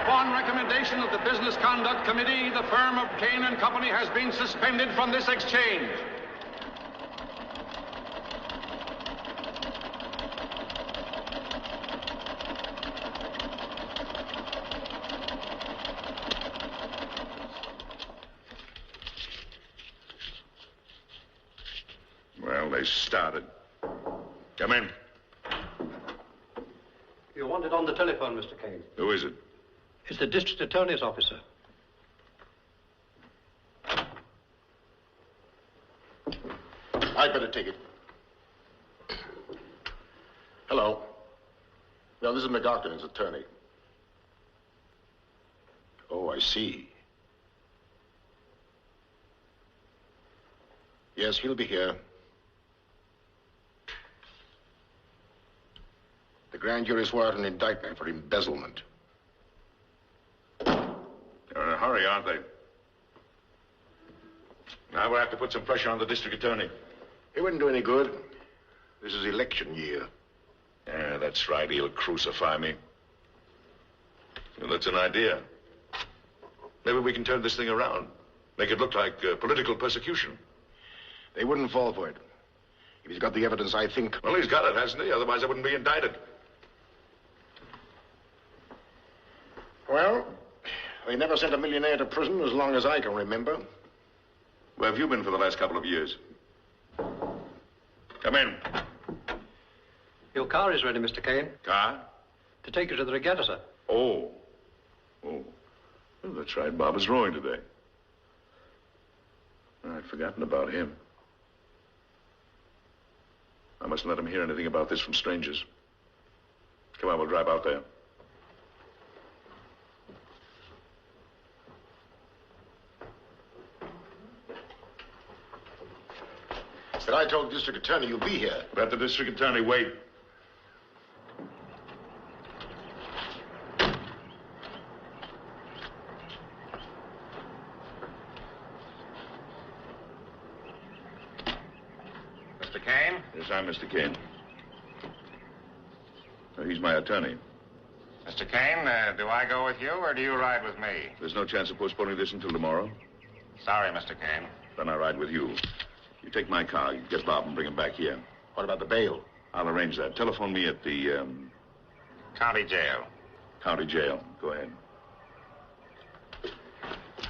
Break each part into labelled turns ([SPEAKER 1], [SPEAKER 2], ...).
[SPEAKER 1] Upon recommendation of the Business Conduct Committee, the firm of Kane and Company has been suspended from this exchange.
[SPEAKER 2] Well, they started. Come in.
[SPEAKER 3] You're wanted on the telephone, Mr. Kane.
[SPEAKER 2] Who is it?
[SPEAKER 3] It's the district attorney's officer.
[SPEAKER 4] I'd better take it. Hello. Well, this is McGough, his attorney. Oh, I see. Yes, he'll be here. The grand jury swore out an indictment for embezzlement.
[SPEAKER 2] They're in a hurry, aren't they? Now we'll have to put some pressure on the district attorney.
[SPEAKER 4] It wouldn't do any good. This is election year.
[SPEAKER 2] Yeah, that's right. He'll crucify me. Well, that's an idea. Maybe we can turn this thing around. Make it look like political persecution.
[SPEAKER 4] They wouldn't fall for it. If he's got the evidence, I think...
[SPEAKER 2] Well, he's got it, hasn't he? Otherwise, I wouldn't be indicted.
[SPEAKER 4] Well, they never sent a millionaire to prison as long as I can remember.
[SPEAKER 2] Where have you been for the last couple of years? Come in.
[SPEAKER 3] Your car is ready, Mr. Kane.
[SPEAKER 2] Car?
[SPEAKER 3] To take you to the regatta, sir.
[SPEAKER 2] Oh. Well, that's right. Bob is rowing today. I'd forgotten about him. I mustn't let him hear anything about this from strangers. Come on, we'll drive out there.
[SPEAKER 4] But I told the district attorney you'll be here.
[SPEAKER 2] Let the district attorney wait.
[SPEAKER 5] Mr. Kane?
[SPEAKER 2] Yes, I'm Mr. Kane. He's my attorney.
[SPEAKER 5] Mr. Kane, do I go with you or do you ride with me?
[SPEAKER 2] There's no chance of postponing this until tomorrow.
[SPEAKER 5] Sorry, Mr. Kane.
[SPEAKER 2] Then I ride with you. You take my car, you get Bob and bring him back here.
[SPEAKER 4] What about the bail?
[SPEAKER 2] I'll arrange that. Telephone me at the,
[SPEAKER 5] County jail.
[SPEAKER 2] County jail. Go ahead.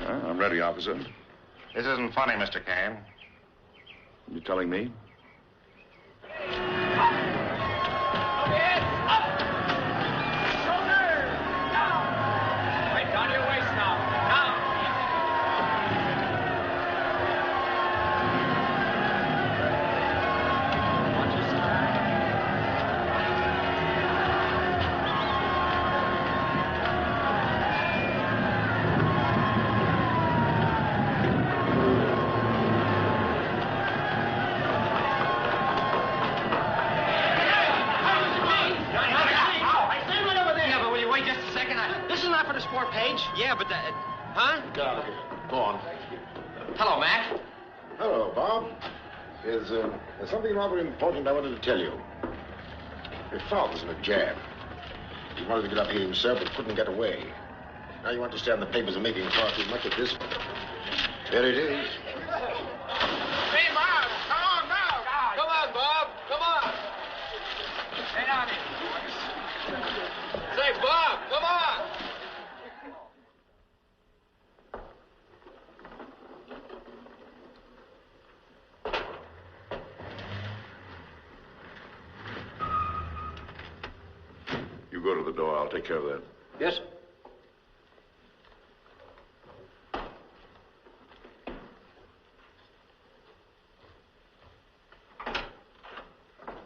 [SPEAKER 2] I'm ready, officer.
[SPEAKER 5] This isn't funny, Mr. Kane.
[SPEAKER 2] You telling me?
[SPEAKER 6] Yeah, but huh?
[SPEAKER 4] Get out of here. Go on.
[SPEAKER 6] Hello, Mac.
[SPEAKER 4] Hello, Bob. There's something rather important I wanted to tell you. Your father's in a jam. He wanted to get up here himself, but couldn't get away. Now you understand the papers are making far too much of this. There it is.
[SPEAKER 6] Hey, Bob, come on now. Come on, Bob. Come on. Stay down here. Say, Bob, come on.
[SPEAKER 2] You go to the door. I'll take care of that.
[SPEAKER 3] Yes, sir.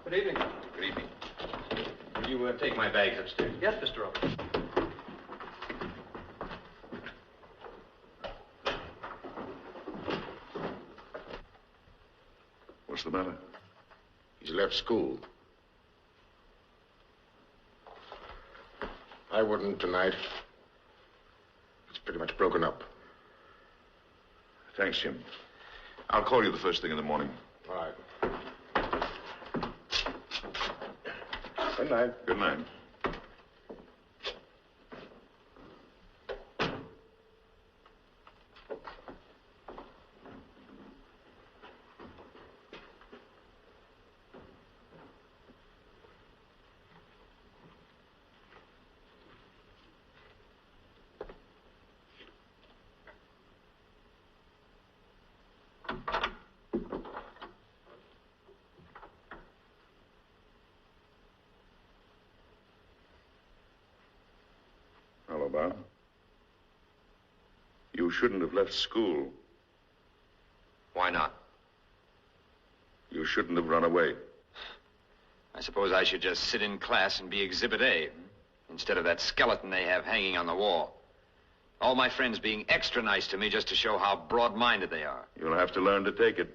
[SPEAKER 3] Good evening.
[SPEAKER 5] Good evening. Will you take my bags upstairs?
[SPEAKER 3] Yes, Mr. Roberts.
[SPEAKER 2] What's the matter?
[SPEAKER 4] He's left school. I wouldn't tonight. It's pretty much broken up.
[SPEAKER 2] Thanks, Jim. I'll call you the first thing in the morning.
[SPEAKER 4] All right. Good night.
[SPEAKER 2] Good night. Bob. You shouldn't have left school.
[SPEAKER 7] Why not?
[SPEAKER 2] You shouldn't have run away.
[SPEAKER 7] I suppose I should just sit in class and be Exhibit A, instead of that skeleton they have hanging on the wall. All my friends being extra nice to me just to show how broad-minded they are.
[SPEAKER 2] You'll have to learn to take it.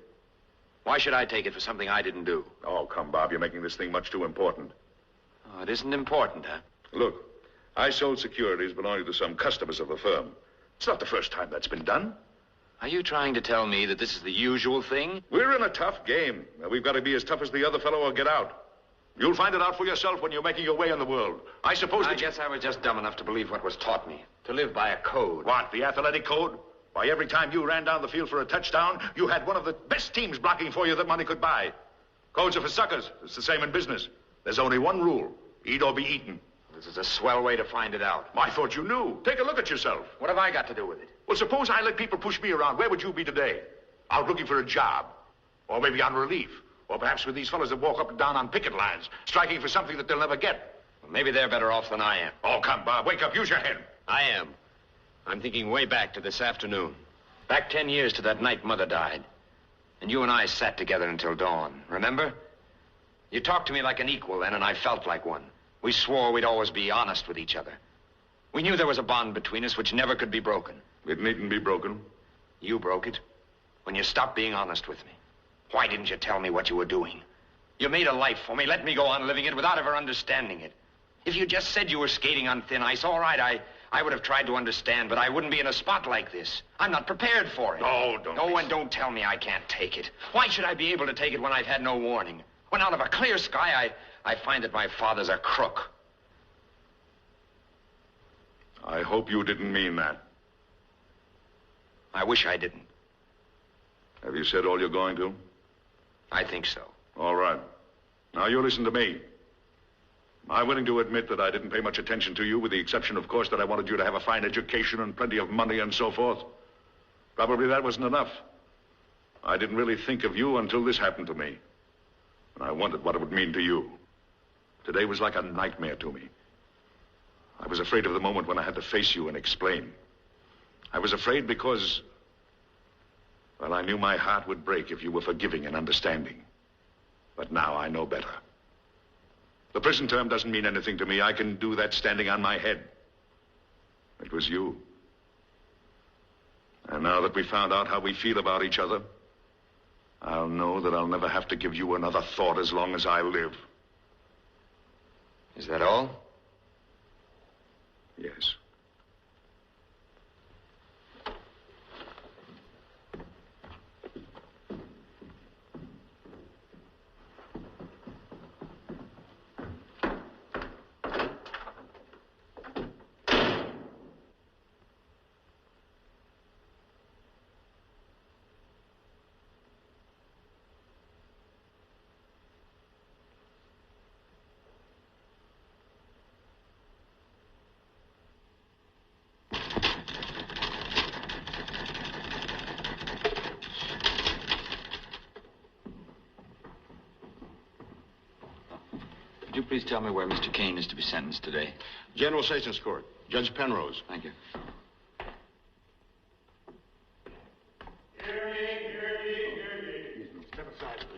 [SPEAKER 7] Why should I take it for something I didn't do?
[SPEAKER 2] Oh, come, Bob. You're making this thing much too important.
[SPEAKER 7] Oh, it isn't important, huh?
[SPEAKER 2] Look, I sold securities belonging to some customers of the firm. It's not the first time that's been done.
[SPEAKER 7] Are you trying to tell me that this is the usual thing?
[SPEAKER 2] We're in a tough game. Now, we've got to be as tough as the other fellow or get out. You'll find it out for yourself when you're making your way in the world. I suppose
[SPEAKER 7] I guess I was just dumb enough to believe what was taught me. To live by a code.
[SPEAKER 2] What, the athletic code? Why, every time you ran down the field for a touchdown, you had one of the best teams blocking for you that money could buy. Codes are for suckers. It's the same in business. There's only one rule. Eat or be eaten.
[SPEAKER 7] This is a swell way to find it out.
[SPEAKER 2] I thought you knew. Take a look at yourself.
[SPEAKER 7] What have I got to do with it?
[SPEAKER 2] Well, suppose I let people push me around. Where would you be today? Out looking for a job. Or maybe on relief. Or perhaps with these fellows that walk up and down on picket lines, striking for something that they'll never get.
[SPEAKER 7] Well, maybe they're better off than I am.
[SPEAKER 2] Oh, come, Bob. Wake up. Use your head.
[SPEAKER 7] I am. I'm thinking way back to this afternoon. Back 10 years to that night Mother died. And you and I sat together until dawn. Remember? You talked to me like an equal then, and I felt like one. We swore we'd always be honest with each other. We knew there was a bond between us which never could be broken.
[SPEAKER 2] It needn't be broken.
[SPEAKER 7] You broke it when you stopped being honest with me. Why didn't you tell me what you were doing? You made a life for me, let me go on living it without ever understanding it. If you just said you were skating on thin ice, all right, I would have tried to understand, but I wouldn't be in a spot like this. I'm not prepared for it.
[SPEAKER 2] No, don't.
[SPEAKER 7] No, and don't tell me I can't take it. Why should I be able to take it when I've had no warning? When out of a clear sky, I find that my father's a crook.
[SPEAKER 2] I hope you didn't mean that.
[SPEAKER 7] I wish I didn't.
[SPEAKER 2] Have you said all you're going to?
[SPEAKER 7] I think so.
[SPEAKER 2] All right. Now, you listen to me. I'm willing to admit that I didn't pay much attention to you, with the exception, of course, that I wanted you to have a fine education and plenty of money and so forth. Probably that wasn't enough. I didn't really think of you until this happened to me. And I wondered what it would mean to you. Today was like a nightmare to me. I was afraid of the moment when I had to face you and explain. I was afraid because, well, I knew my heart would break if you were forgiving and understanding. But now I know better. The prison term doesn't mean anything to me. I can do that standing on my head. It was you. And now that we found out how we feel about each other, I'll know that I'll never have to give you another thought as long as I live.
[SPEAKER 7] Is that all?
[SPEAKER 2] Yes.
[SPEAKER 8] Could you please tell me where Mr. Kane is to be sentenced today?
[SPEAKER 4] General Sessions Court. Judge Penrose.
[SPEAKER 8] Thank you.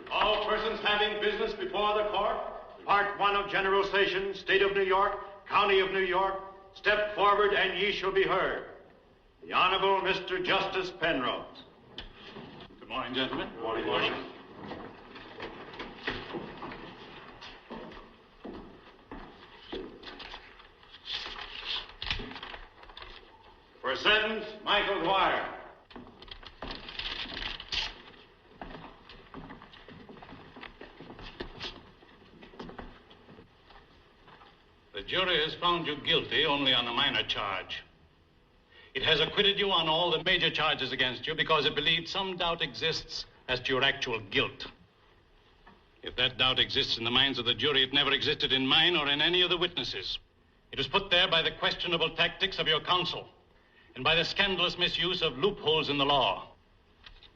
[SPEAKER 9] All persons having business before the court, Part 1 of General Sessions, State of New York, County of New York, step forward and ye shall be heard. The Honorable Mr. Justice Penrose.
[SPEAKER 10] Good morning, gentlemen.
[SPEAKER 9] Good morning. For sentence, Michael Dwyer.
[SPEAKER 10] The jury has found you guilty only on a minor charge. It has acquitted you on all the major charges against you because it believed some doubt exists as to your actual guilt. If that doubt exists in the minds of the jury, it never existed in mine or in any of the witnesses. It was put there by the questionable tactics of your counsel and by the scandalous misuse of loopholes in the law.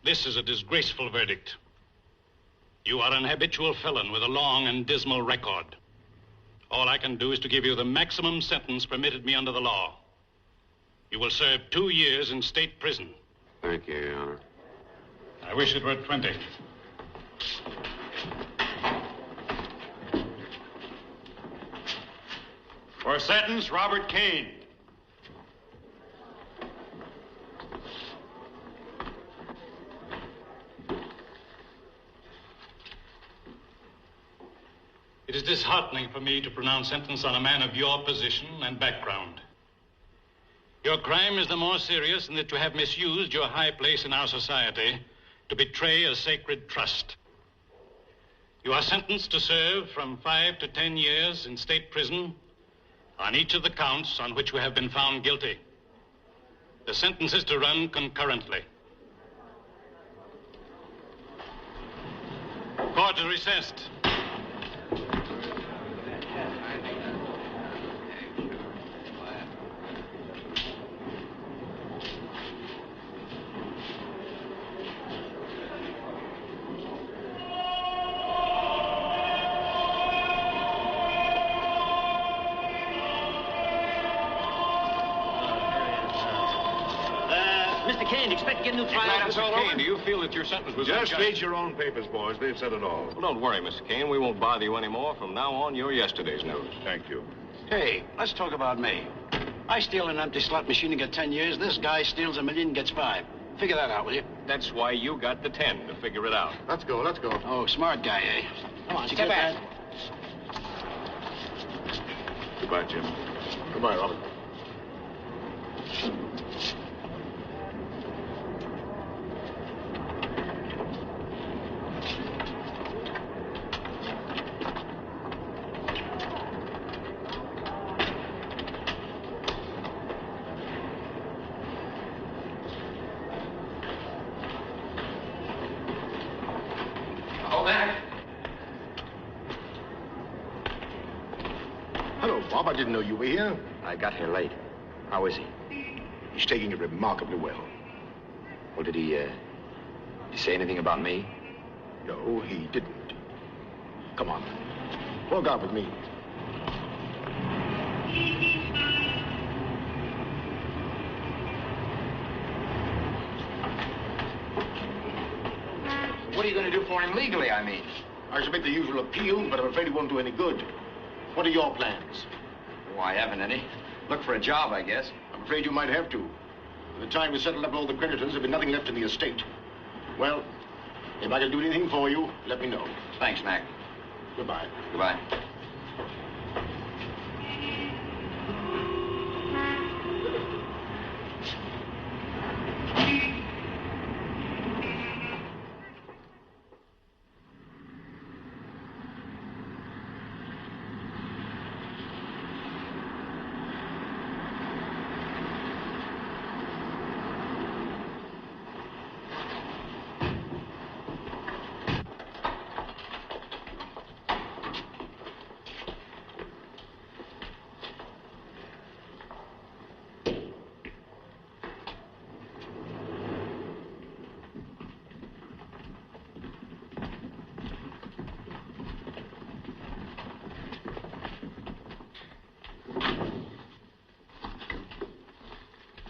[SPEAKER 10] This is a disgraceful verdict. You are an habitual felon with a long and dismal record. All I can do is to give you the maximum sentence permitted me under the law. You will serve 2 years in state prison.
[SPEAKER 11] Thank you, Your Honor.
[SPEAKER 10] I wish it were 20.
[SPEAKER 9] For sentence, Robert Kane.
[SPEAKER 10] It is disheartening for me to pronounce sentence on a man of your position and background. Your crime is the more serious in that you have misused your high place in our society to betray a sacred trust. You are sentenced to serve from 5 to 10 years in state prison on each of the counts on which we have been found guilty. The sentence is to run concurrently. Court is recessed.
[SPEAKER 12] Mr. Kane, expect to get a new trial?
[SPEAKER 11] Mr. Kane, do you feel that your sentence was
[SPEAKER 2] Just
[SPEAKER 11] unjust?
[SPEAKER 2] read your own papers, boys. They've said it all.
[SPEAKER 11] Well, don't worry, Mr. Kane. We won't bother you anymore. From now on, you're yesterday's news.
[SPEAKER 2] Thank you.
[SPEAKER 13] Hey, let's talk about me. I steal an empty slot machine and get 10 years. This guy steals $1 million and gets 5. Figure that out, will you?
[SPEAKER 11] That's why you got the 10, to figure it out.
[SPEAKER 4] Let's go, let's go.
[SPEAKER 13] Oh, smart guy, eh?
[SPEAKER 12] Come on,
[SPEAKER 13] Did you
[SPEAKER 12] step
[SPEAKER 13] get
[SPEAKER 12] back.
[SPEAKER 13] that?
[SPEAKER 2] Goodbye, Jim.
[SPEAKER 4] Goodbye, Robert. Hello, Bob. I didn't know you were here.
[SPEAKER 7] I got here late. How is he?
[SPEAKER 4] He's taking it remarkably well.
[SPEAKER 7] Well, did he say anything about me?
[SPEAKER 4] No, he didn't. Come on. Walk out with me.
[SPEAKER 7] What are you going to do for him legally, I mean?
[SPEAKER 4] I should make the usual appeal, but I'm afraid it won't do any good. What are your plans?
[SPEAKER 7] Oh, I haven't any. Look for a job, I guess.
[SPEAKER 4] I'm afraid you might have to. By the time we settle up all the creditors, there'll be nothing left in the estate. Well, if I can do anything for you, let me know.
[SPEAKER 7] Thanks, Mac.
[SPEAKER 4] Goodbye.
[SPEAKER 7] Goodbye.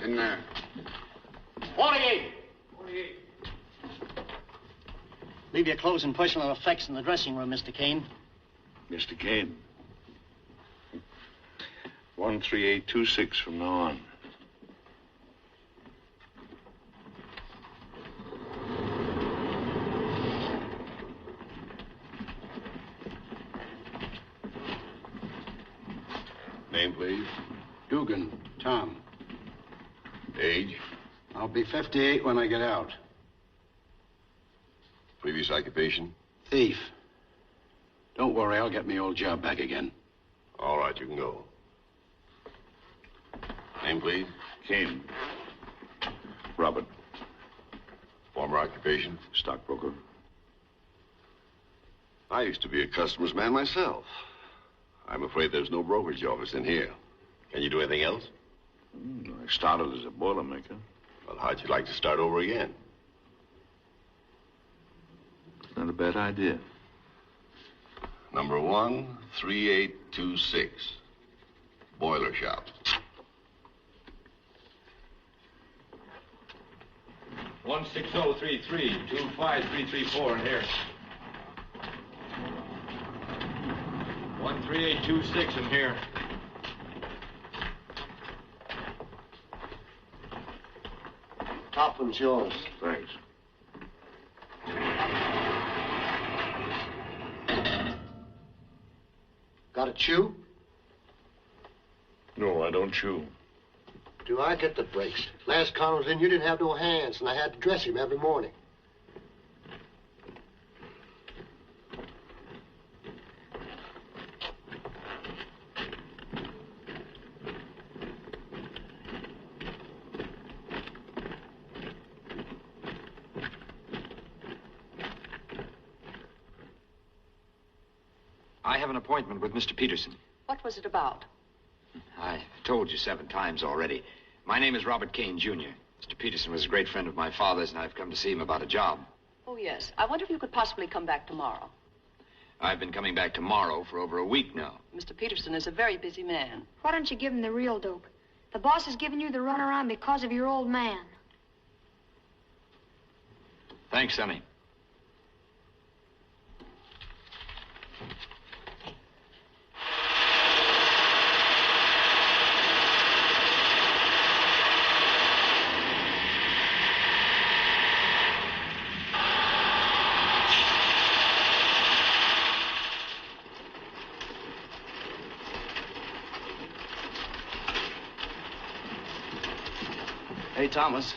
[SPEAKER 4] In there. 48.
[SPEAKER 12] Leave your clothes and personal effects in the dressing room, Mr. Kane.
[SPEAKER 2] Mr. Kane. 13826 from now on. Name, please.
[SPEAKER 13] Dugan, Tom.
[SPEAKER 4] Age?
[SPEAKER 13] I'll be 58 when I get out.
[SPEAKER 4] Previous occupation?
[SPEAKER 13] Thief. Don't worry, I'll get my old job back again.
[SPEAKER 4] All right, you can go. Name, please?
[SPEAKER 2] Kane. Robert.
[SPEAKER 4] Former occupation?
[SPEAKER 2] Stockbroker.
[SPEAKER 4] I used to be a customer's man myself. I'm afraid there's no brokerage office in here. Can you do anything else?
[SPEAKER 2] I started as a boilermaker.
[SPEAKER 4] Well, how'd you like to start over again?
[SPEAKER 2] Not a bad idea.
[SPEAKER 4] Number 13826. Boiler shop.
[SPEAKER 8] 16033, 25334 in here. 13826 in here.
[SPEAKER 12] Top one's yours.
[SPEAKER 2] Thanks.
[SPEAKER 12] Got a chew?
[SPEAKER 2] No, I don't chew.
[SPEAKER 12] Do I get the breaks? Last con was in, you didn't have no hands, and I had to dress him every morning.
[SPEAKER 7] I have an appointment with Mr. Peterson.
[SPEAKER 14] What was it about?
[SPEAKER 7] I told you 7 times already. My name is Robert Kane, Jr. Mr. Peterson was a great friend of my father's, and I've come to see him about a job.
[SPEAKER 14] Oh, yes. I wonder if you could possibly come back tomorrow.
[SPEAKER 7] I've been coming back tomorrow for over a week now.
[SPEAKER 14] Mr. Peterson is a very busy man.
[SPEAKER 15] Why don't you give him the real dope? The boss is giving you the runaround because of your old man.
[SPEAKER 7] Thanks, Sonny.
[SPEAKER 13] Hey, Thomas.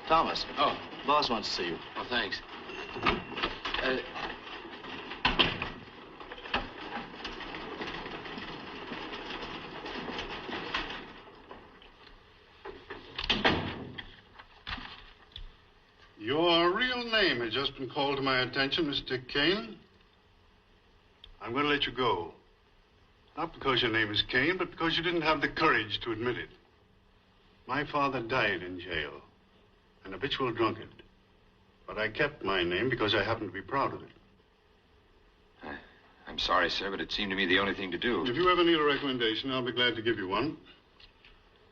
[SPEAKER 13] Thomas. Oh, boss wants to see you.
[SPEAKER 7] Oh, thanks.
[SPEAKER 16] Your real name has just been called to my attention, Mr. Kane. I'm going to let you go. Not because your name is Kane, but because you didn't have the courage to admit it. My father died in jail, an habitual drunkard. But I kept my name because I happen to be proud of it.
[SPEAKER 7] I'm sorry, sir, but it seemed to me the only thing to do.
[SPEAKER 16] If you ever need a recommendation, I'll be glad to give you one.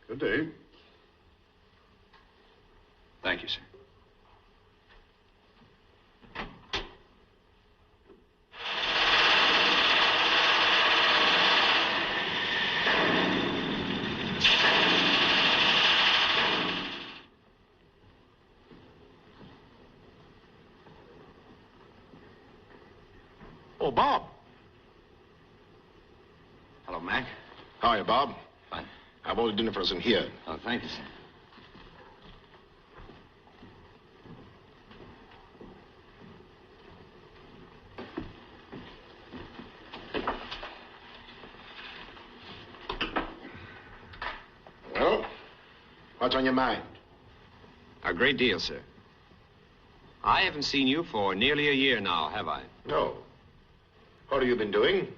[SPEAKER 16] Good day.
[SPEAKER 7] Thank you, sir.
[SPEAKER 4] Oh, Bob.
[SPEAKER 7] Hello, Mac.
[SPEAKER 4] How are you, Bob?
[SPEAKER 7] Fine.
[SPEAKER 4] I've ordered dinner for us in here.
[SPEAKER 7] Oh, thank you, sir.
[SPEAKER 4] Well, what's on your mind?
[SPEAKER 7] A great deal, sir. I haven't seen you for nearly a year now, have I?
[SPEAKER 4] No. What have you been doing?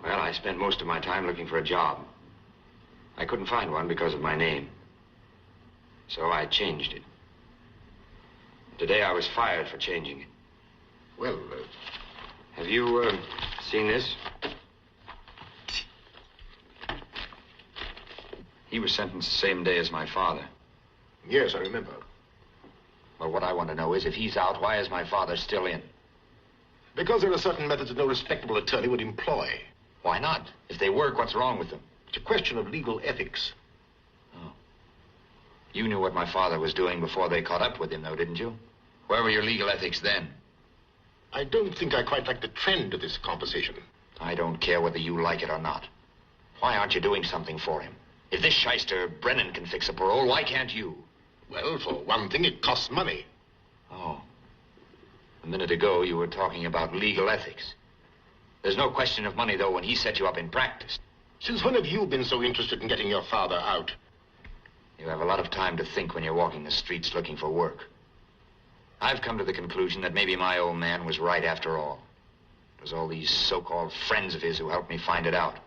[SPEAKER 7] Well, I spent most of my time looking for a job. I couldn't find one because of my name. So I changed it. Today I was fired for changing it.
[SPEAKER 4] Well,
[SPEAKER 7] have you, seen this? He was sentenced the same day as my father.
[SPEAKER 4] Yes, I remember.
[SPEAKER 7] Well, what I want to know is, if he's out, why is my father still in?
[SPEAKER 4] Because there are certain methods that no respectable attorney would employ.
[SPEAKER 7] Why not? If they work, what's wrong with them?
[SPEAKER 4] It's a question of legal ethics.
[SPEAKER 7] Oh. You knew what my father was doing before they caught up with him, though, didn't you? Where were your legal ethics then?
[SPEAKER 4] I don't think I quite like the trend of this conversation.
[SPEAKER 7] I don't care whether you like it or not. Why aren't you doing something for him? If this shyster Brennan can fix a parole, why can't you?
[SPEAKER 4] Well, for one thing, it costs money.
[SPEAKER 7] Oh. A minute ago, you were talking about legal ethics. There's no question of money, though, when he set you up in practice.
[SPEAKER 4] Since when have you been so interested in getting your father out?
[SPEAKER 7] You have a lot of time to think when you're walking the streets looking for work. I've come to the conclusion that maybe my old man was right after all. It was all these so-called friends of his who helped me find it out.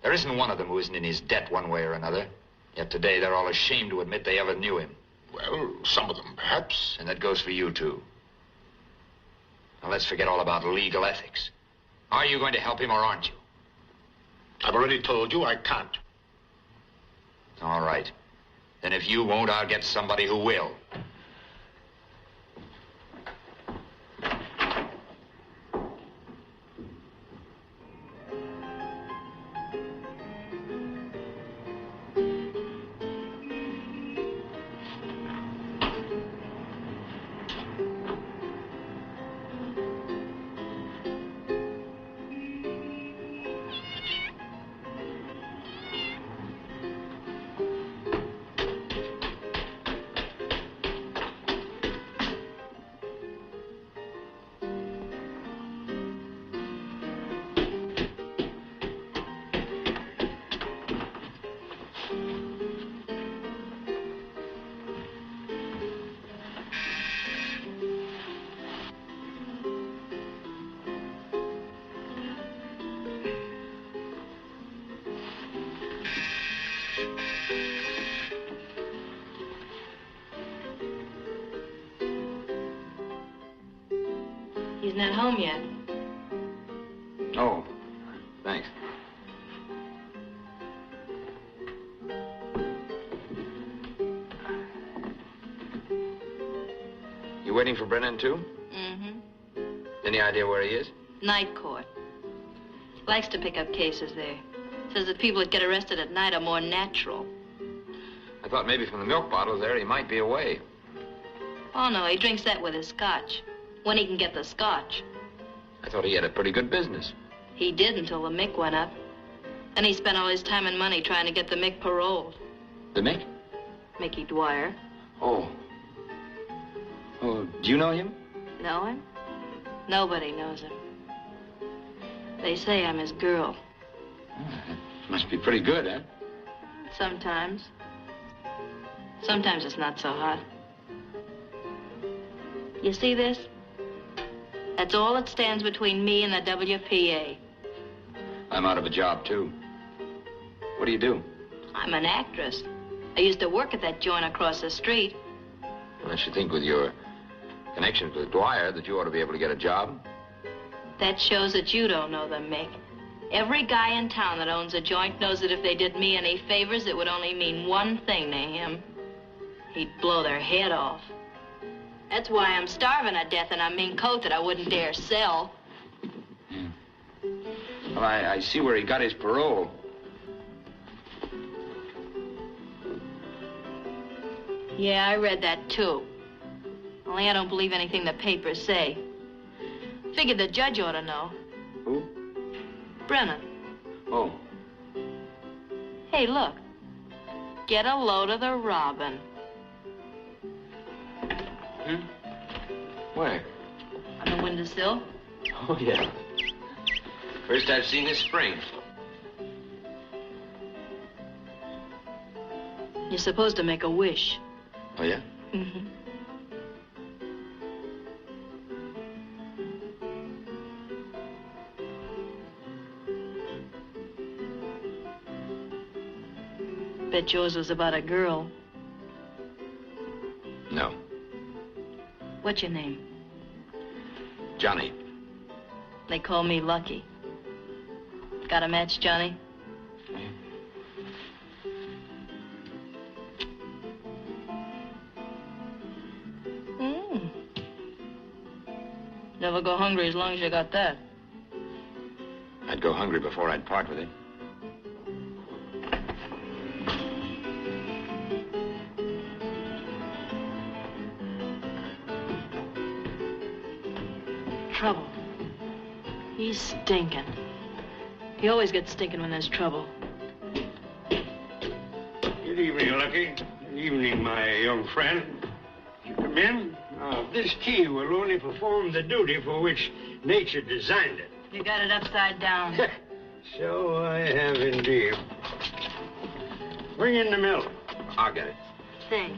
[SPEAKER 7] There isn't one of them who isn't in his debt one way or another. Yet today, they're all ashamed to admit they ever knew him.
[SPEAKER 4] Well, some of them, perhaps.
[SPEAKER 7] And that goes for you, too. Now, let's forget all about legal ethics. Are you going to help him or aren't you?
[SPEAKER 4] I've already told you I can't.
[SPEAKER 7] All right. Then if you won't, I'll get somebody who will.
[SPEAKER 17] He's not home yet.
[SPEAKER 8] Oh, thanks. You waiting for Brennan, too?
[SPEAKER 17] Mm-hmm.
[SPEAKER 8] Any idea where he is?
[SPEAKER 17] Night court. Likes to pick up cases there. Says that people that get arrested at night are more natural.
[SPEAKER 8] I thought maybe from the milk bottle there he might be away.
[SPEAKER 17] Oh, no, he drinks that with his scotch. When he can get the scotch.
[SPEAKER 8] I thought he had a pretty good business.
[SPEAKER 17] He did until the Mick went up. Then he spent all his time and money trying to get the Mick paroled.
[SPEAKER 8] The Mick?
[SPEAKER 17] Mickey Dwyer.
[SPEAKER 8] Oh. Oh, do you know him?
[SPEAKER 17] Know him? Nobody knows him. They say I'm his girl.
[SPEAKER 8] Must be pretty good, eh?
[SPEAKER 17] Sometimes. Sometimes it's not so hot. You see this? That's all that stands between me and the WPA.
[SPEAKER 8] I'm out of a job, too. What do you do?
[SPEAKER 17] I'm an actress. I used to work at that joint across the street.
[SPEAKER 8] I should think with your connections with Dwyer that you ought to be able to get a job.
[SPEAKER 17] That shows that you don't know them, Mick. Every guy in town that owns a joint knows that if they did me any favors, it would only mean one thing to him. He'd blow their head off. That's why I'm starving to death in a mean coat that I wouldn't dare sell.
[SPEAKER 8] Well, I see where he got his parole.
[SPEAKER 17] Yeah, I read that, too. Only I don't believe anything the papers say. Figured the judge ought to know.
[SPEAKER 8] Who?
[SPEAKER 17] Brennan.
[SPEAKER 8] Oh.
[SPEAKER 17] Hey, look. Get a load of the robin.
[SPEAKER 8] Hmm? Where?
[SPEAKER 17] On the windowsill.
[SPEAKER 8] Oh, yeah. First I've seen this spring.
[SPEAKER 17] You're supposed to make a wish.
[SPEAKER 8] Oh, yeah?
[SPEAKER 17] Mm-hmm. Bet yours was about a girl.
[SPEAKER 8] No.
[SPEAKER 17] What's your name?
[SPEAKER 8] Johnny.
[SPEAKER 17] They call me Lucky. Got a match, Johnny? Never go hungry as long as you got that.
[SPEAKER 8] I'd go hungry before I'd part with him.
[SPEAKER 17] Trouble. He's stinking. He always gets stinking when there's trouble.
[SPEAKER 18] Good evening, Lucky. Good evening, my young friend. You come in? This key will only perform the duty for which nature designed it.
[SPEAKER 17] You got it upside down.
[SPEAKER 18] So I have indeed. Bring in the milk.
[SPEAKER 8] I'll get it.
[SPEAKER 17] Thanks.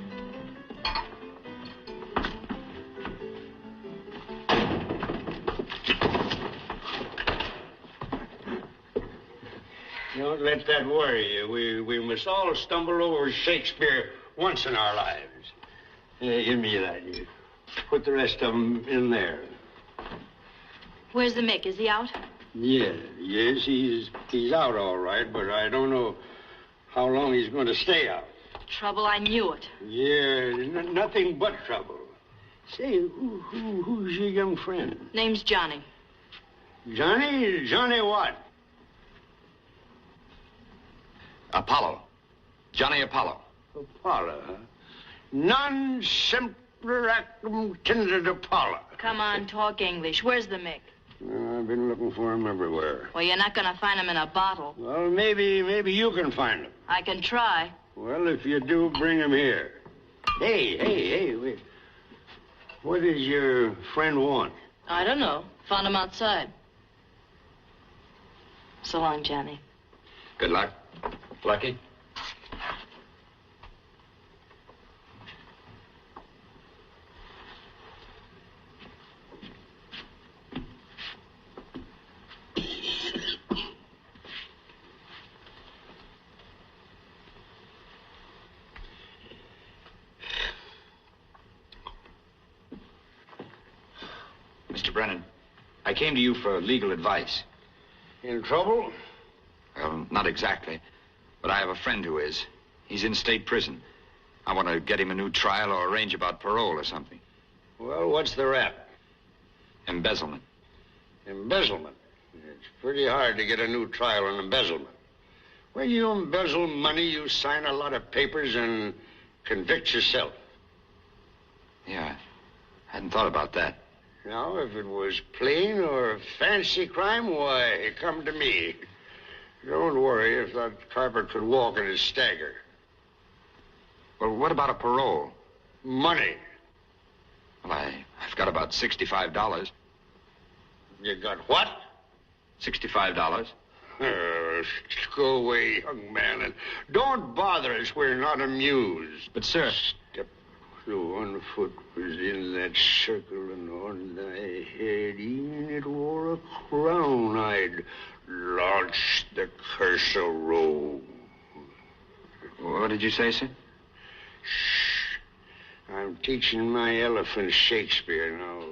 [SPEAKER 18] Don't let that worry you. We must all stumble over Shakespeare once in our lives. Give me that. You put the rest of them in there.
[SPEAKER 17] Where's the Mick? Is he out?
[SPEAKER 18] Yes, he's out all right, but I don't know how long he's going to stay out.
[SPEAKER 17] Trouble, I knew it.
[SPEAKER 18] Yeah, nothing but trouble. Say, who's your young friend?
[SPEAKER 17] Name's Johnny.
[SPEAKER 18] Johnny? Johnny what?
[SPEAKER 7] Apollo. Johnny Apollo.
[SPEAKER 18] Apollo, huh? Non semper actum tendet Apollo.
[SPEAKER 17] Come on, talk English. Where's the Mick?
[SPEAKER 18] I've been looking for him everywhere.
[SPEAKER 17] Well, you're not gonna find him in a bottle.
[SPEAKER 18] Well, maybe you can find him.
[SPEAKER 17] I can try.
[SPEAKER 18] Well, if you do, bring him here. Hey, wait. What does your friend want?
[SPEAKER 17] I don't know. Found him outside. So long, Johnny.
[SPEAKER 7] Good luck. Lucky. Mr. Brennan, I came to you for legal advice.
[SPEAKER 18] In trouble?
[SPEAKER 7] Well, not exactly. But I have a friend who is. He's in state prison. I want to get him a new trial or arrange about parole or something.
[SPEAKER 18] Well, what's the rap?
[SPEAKER 7] Embezzlement.
[SPEAKER 18] Embezzlement? It's pretty hard to get a new trial on embezzlement. When you embezzle money, you sign a lot of papers and convict yourself.
[SPEAKER 7] Yeah, I hadn't thought about that.
[SPEAKER 18] Now, if it was plain or fancy crime, why, come to me. Don't worry if that carpet could walk in his stagger.
[SPEAKER 7] Well, what about a parole?
[SPEAKER 18] Money.
[SPEAKER 7] Well, I've got about $65.
[SPEAKER 18] You got what?
[SPEAKER 7] $65.
[SPEAKER 18] Go away, young man, and don't bother us. We're not amused.
[SPEAKER 7] But, sir...
[SPEAKER 18] Step through one foot was in that circle, and on thy head, even it wore a crown, I'd launch the curse of Rome.
[SPEAKER 7] What did you say, sir?
[SPEAKER 18] Shh. I'm teaching my elephant Shakespeare now.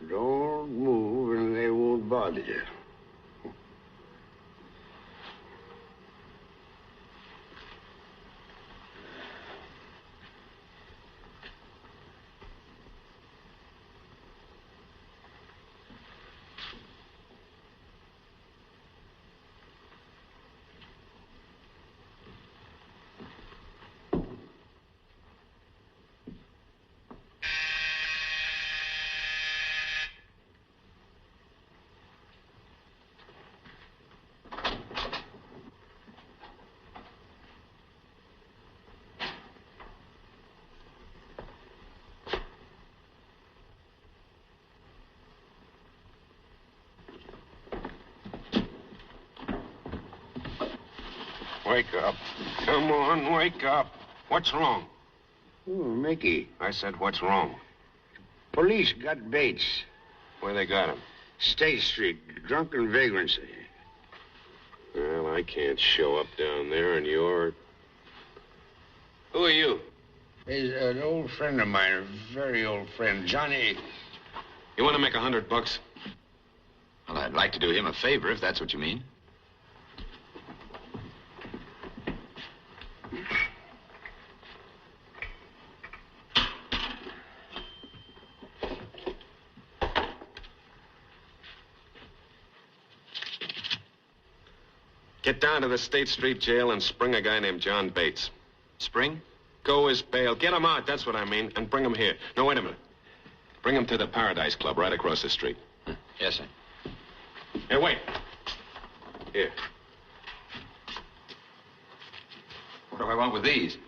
[SPEAKER 18] Don't move, and they won't bother you.
[SPEAKER 19] Wake up. Come on, wake up. What's wrong?
[SPEAKER 18] Oh, Mickey.
[SPEAKER 19] I said, what's wrong?
[SPEAKER 18] Police got Bates.
[SPEAKER 19] Where they got him?
[SPEAKER 18] State Street, drunken vagrancy.
[SPEAKER 19] Well, I can't show up down there, and you're... Who are you?
[SPEAKER 18] He's an old friend of mine, a very old friend, Johnny.
[SPEAKER 19] You want to make $100?
[SPEAKER 7] Well, I'd like to do him a favor, if that's what you mean.
[SPEAKER 19] Get down to the State Street jail and spring a guy named John Bates.
[SPEAKER 7] Spring?
[SPEAKER 19] Go his bail. Get him out, that's what I mean, and bring him here. No, wait a minute. Bring him to the Paradise Club right across the street.
[SPEAKER 7] Yes, sir.
[SPEAKER 19] Hey, wait. Here.
[SPEAKER 7] What do I want with these?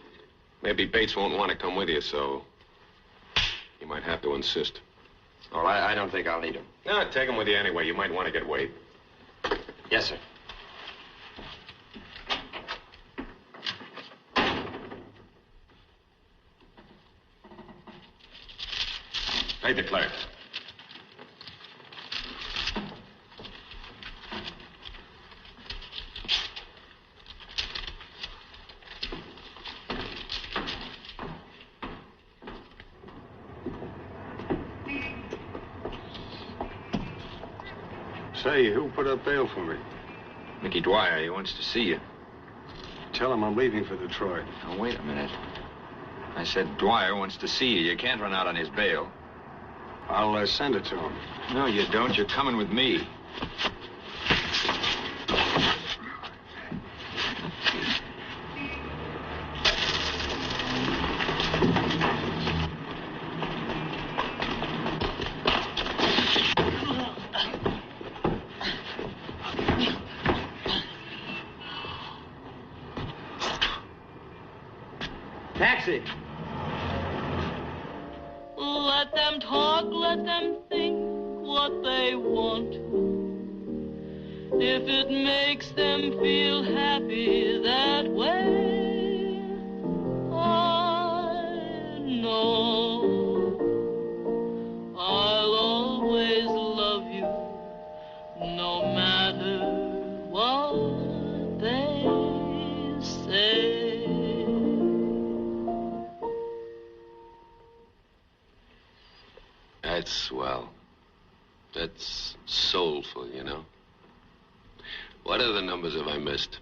[SPEAKER 19] Maybe Bates won't want to come with you, so you might have to insist.
[SPEAKER 7] Oh, I don't think I'll need them.
[SPEAKER 19] No, take them with you anyway. You might want to get weighed.
[SPEAKER 7] Yes, sir.
[SPEAKER 19] Pay the clerk.
[SPEAKER 18] Say, who put up bail for me?
[SPEAKER 7] Mickey Dwyer, he wants to see you.
[SPEAKER 13] Tell him I'm leaving for Detroit.
[SPEAKER 8] Now, wait a minute. I said Dwyer wants to see you. You can't run out on his bail.
[SPEAKER 13] I'll send it to him.
[SPEAKER 8] No, you don't. You're coming with me.
[SPEAKER 6] Taxi.
[SPEAKER 17] Let them talk, let them think what they want to. If it makes them feel happy that way, I know I'll always love you, no matter what they say.
[SPEAKER 19] That's swell. That's soulful, you know. What other numbers have I missed?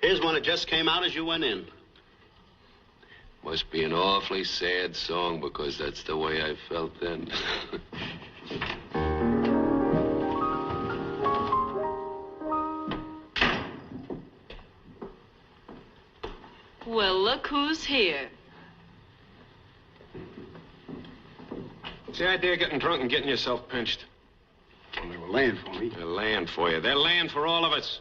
[SPEAKER 13] Here's one that just came out as you went in.
[SPEAKER 19] Must be an awfully sad song because that's the way I felt then.
[SPEAKER 17] Well, look who's here.
[SPEAKER 19] What's the idea of getting drunk and getting yourself pinched?
[SPEAKER 13] Well, they were laying for me.
[SPEAKER 19] They're laying for you. They're laying for all of us.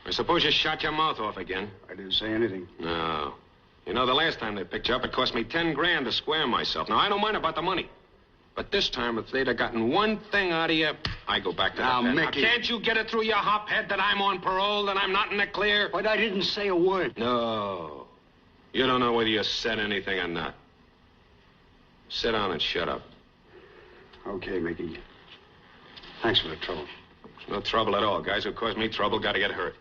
[SPEAKER 19] I suppose you shot your mouth off again.
[SPEAKER 13] I didn't say anything.
[SPEAKER 19] No. You know, the last time they picked you up, it cost me 10 grand to square myself. Now, I don't mind about the money. But this time, if they'd have gotten one thing out of you, I go back to
[SPEAKER 13] Now,
[SPEAKER 19] the pen.
[SPEAKER 13] Mickey.
[SPEAKER 19] Now, can't you get it through your hop head that I'm on parole, that I'm not in the clear?
[SPEAKER 13] But I didn't say a word.
[SPEAKER 19] No. You don't know whether you said anything or not. Sit down and shut up.
[SPEAKER 13] Okay, Mickey. Thanks for the trouble.
[SPEAKER 19] It's no trouble at all. Guys who cause me trouble got to get hurt.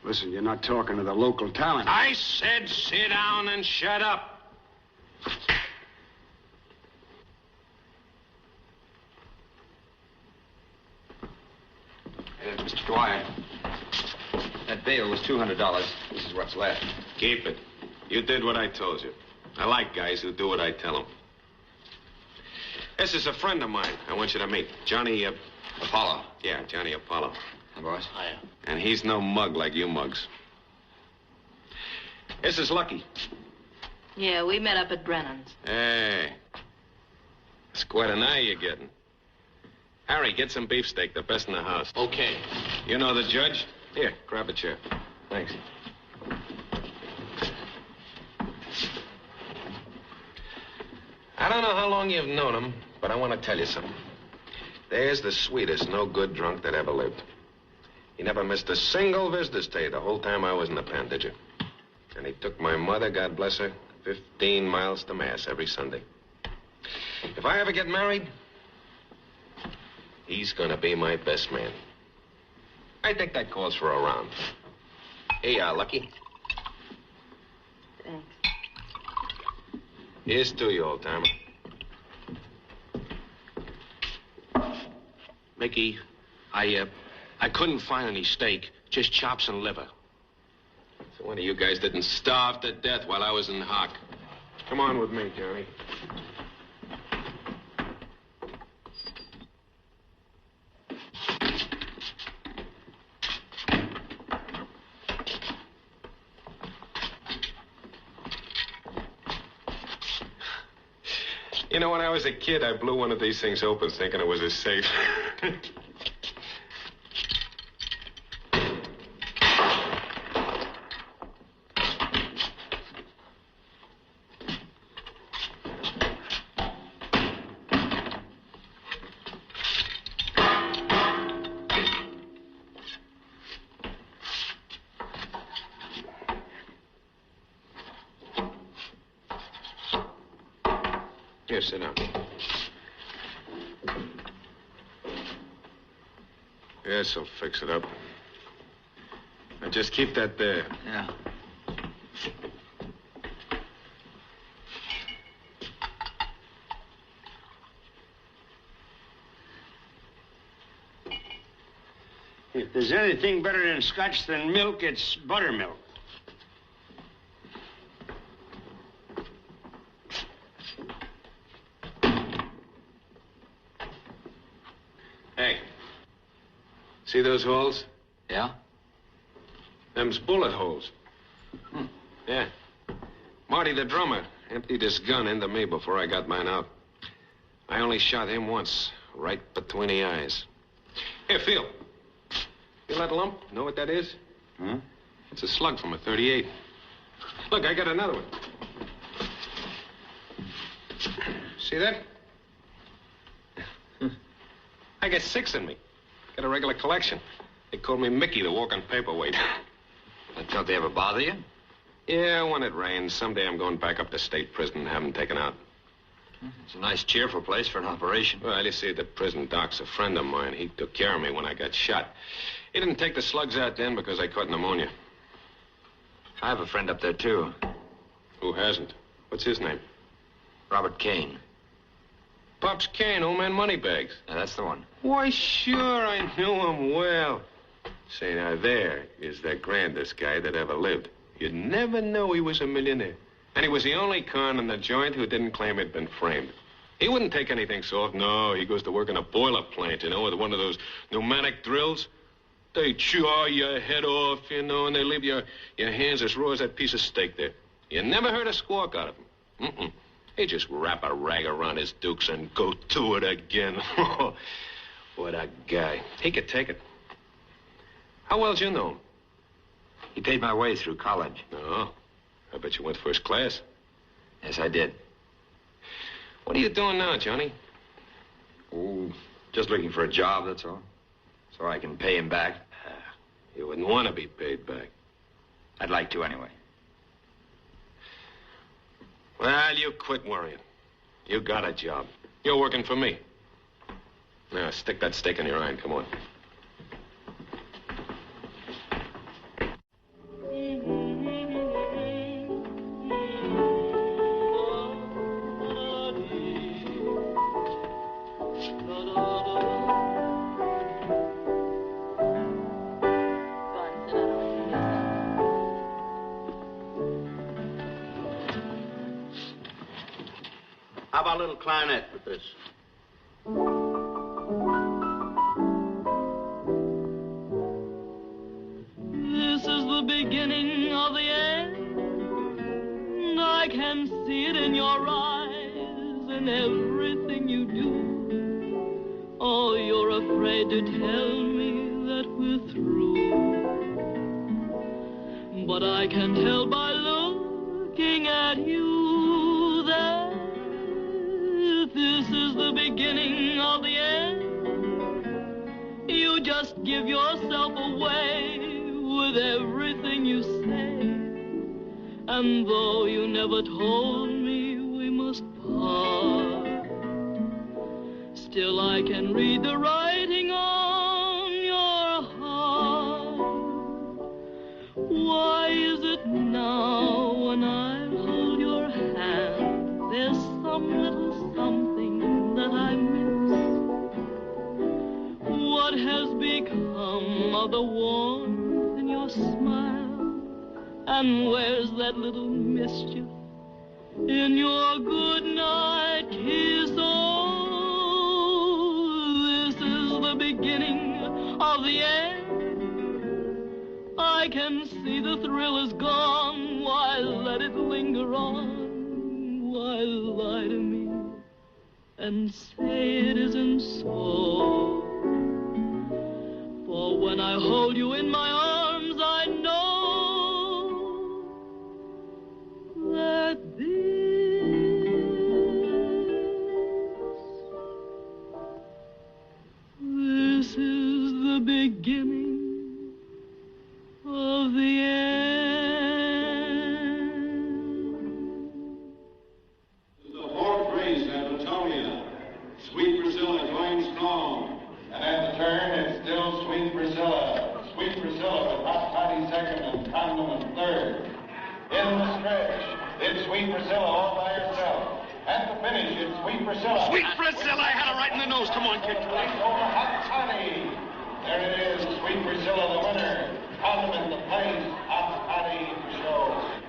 [SPEAKER 13] Listen, you're not talking to the local talent.
[SPEAKER 19] I said sit down and shut up.
[SPEAKER 8] Mr. Dwyer, that bail was $200. This is what's left.
[SPEAKER 19] Keep it. You did what I told you. I like guys who do what I tell them. This is a friend of mine I want you to meet. Johnny,
[SPEAKER 8] Apollo.
[SPEAKER 19] Yeah, Johnny Apollo.
[SPEAKER 8] Hi, boss.
[SPEAKER 13] Hiya.
[SPEAKER 19] And he's no mug like you mugs. This is Lucky.
[SPEAKER 17] Yeah, we met up at Brennan's.
[SPEAKER 19] Hey. It's quite an eye you're getting. Harry, get some beefsteak, the best in the house.
[SPEAKER 13] Okay.
[SPEAKER 19] You know the judge? Here, grab a chair.
[SPEAKER 8] Thanks.
[SPEAKER 19] I don't know how long you've known him, but I want to tell you something. There's the sweetest no-good drunk that ever lived. He never missed a single visitor's day the whole time I was in the pen, did you? And he took my mother, God bless her, 15 miles to Mass every Sunday. If I ever get married, he's gonna be my best man. I think that calls for a round. Here you are, Lucky.
[SPEAKER 17] Thanks.
[SPEAKER 19] Here's to you, old-timer. Mickey, I couldn't find any steak, just chops and liver. So one of you guys didn't starve to death while I was in hock. Come on with me, Johnny. You know, when I was a kid, I blew one of these things open thinking it was a safe. Here, sit down. Yes, I'll fix it up. Now, just keep that there.
[SPEAKER 8] Yeah.
[SPEAKER 18] If there's anything better than scotch than milk, it's buttermilk.
[SPEAKER 19] Hey, see those holes?
[SPEAKER 8] Yeah?
[SPEAKER 19] Them's bullet holes. Yeah. Marty, the drummer, emptied his gun into me before I got mine out. I only shot him once, right between the eyes. Here, feel. Feel that lump? Know what that is?
[SPEAKER 8] Huh?
[SPEAKER 19] It's a slug from a .38. Look, I got another one. See that? I got 6 in me. Got a regular collection. They called me Mickey, the walking paperweight.
[SPEAKER 8] Don't they ever bother you?
[SPEAKER 19] Yeah, when it rains. Someday I'm going back up to state prison and have them taken out.
[SPEAKER 8] It's a nice, cheerful place for an operation.
[SPEAKER 19] Well, you see, the prison doc's a friend of mine. He took care of me when I got shot. He didn't take the slugs out then because I caught pneumonia.
[SPEAKER 8] I have a friend up there, too.
[SPEAKER 19] Who hasn't? What's his name?
[SPEAKER 8] Robert Kane.
[SPEAKER 19] Pops Kane, old man Moneybags.
[SPEAKER 8] Yeah, that's the one.
[SPEAKER 19] Why, sure, I knew him well. Say, now, there is the grandest guy that ever lived. You'd never know he was a millionaire. And he was the only con in the joint who didn't claim he'd been framed. He wouldn't take anything soft. No, he goes to work in a boiler plant, you know, with one of those pneumatic drills. They chaw your head off, you know, and they leave your hands as raw as that piece of steak there. You never heard a squawk out of him. Mm-mm. He just wrap a rag around his dukes and go to it again. What a guy. He could take it. How well did you know him?
[SPEAKER 8] He paid my way through college.
[SPEAKER 19] Oh, I bet you went first class.
[SPEAKER 8] Yes, I did.
[SPEAKER 19] What are you doing now, Johnny?
[SPEAKER 8] Oh, just looking for a job, that's all. So I can pay him back.
[SPEAKER 19] You wouldn't want to be paid back.
[SPEAKER 8] I'd like to anyway.
[SPEAKER 19] Well, you quit worrying. You got a job. You're working for me. Now, stick that steak in your eye and come on.
[SPEAKER 13] How about a little clarinet with this?
[SPEAKER 20] This is the beginning of the end. I can see it in your eyes and everything you do. Oh, you're afraid to tell me that we're through. But I can tell by looking at you that this is the beginning of the end. You just give yourself away with everything you say. And though you never told me we must part, still I can read the writing on your heart. Why is it now when I hold your hand, there's some little something that I miss? What has become of the warmth in your smile? And where's that little mischief in your good night kiss? Oh, this is the beginning of the end. I can see the thrill is gone. Why let it linger on? Why lie to me and say it isn't so? For when I hold you in my arms, I know that this is the beginning of the end.
[SPEAKER 9] The fourth race at Latonia. Sweet Priscilla going strong. And at the turn, it's still Sweet Priscilla. Sweet Priscilla with Hot Toddy second and Condom in third. In the stretch, it's Sweet Priscilla all by herself. At the finish, it's Sweet Priscilla.
[SPEAKER 6] Sweet Priscilla, I had her right in the nose. Come on, kid.
[SPEAKER 9] Over Hot Toddy. There it is, Sweet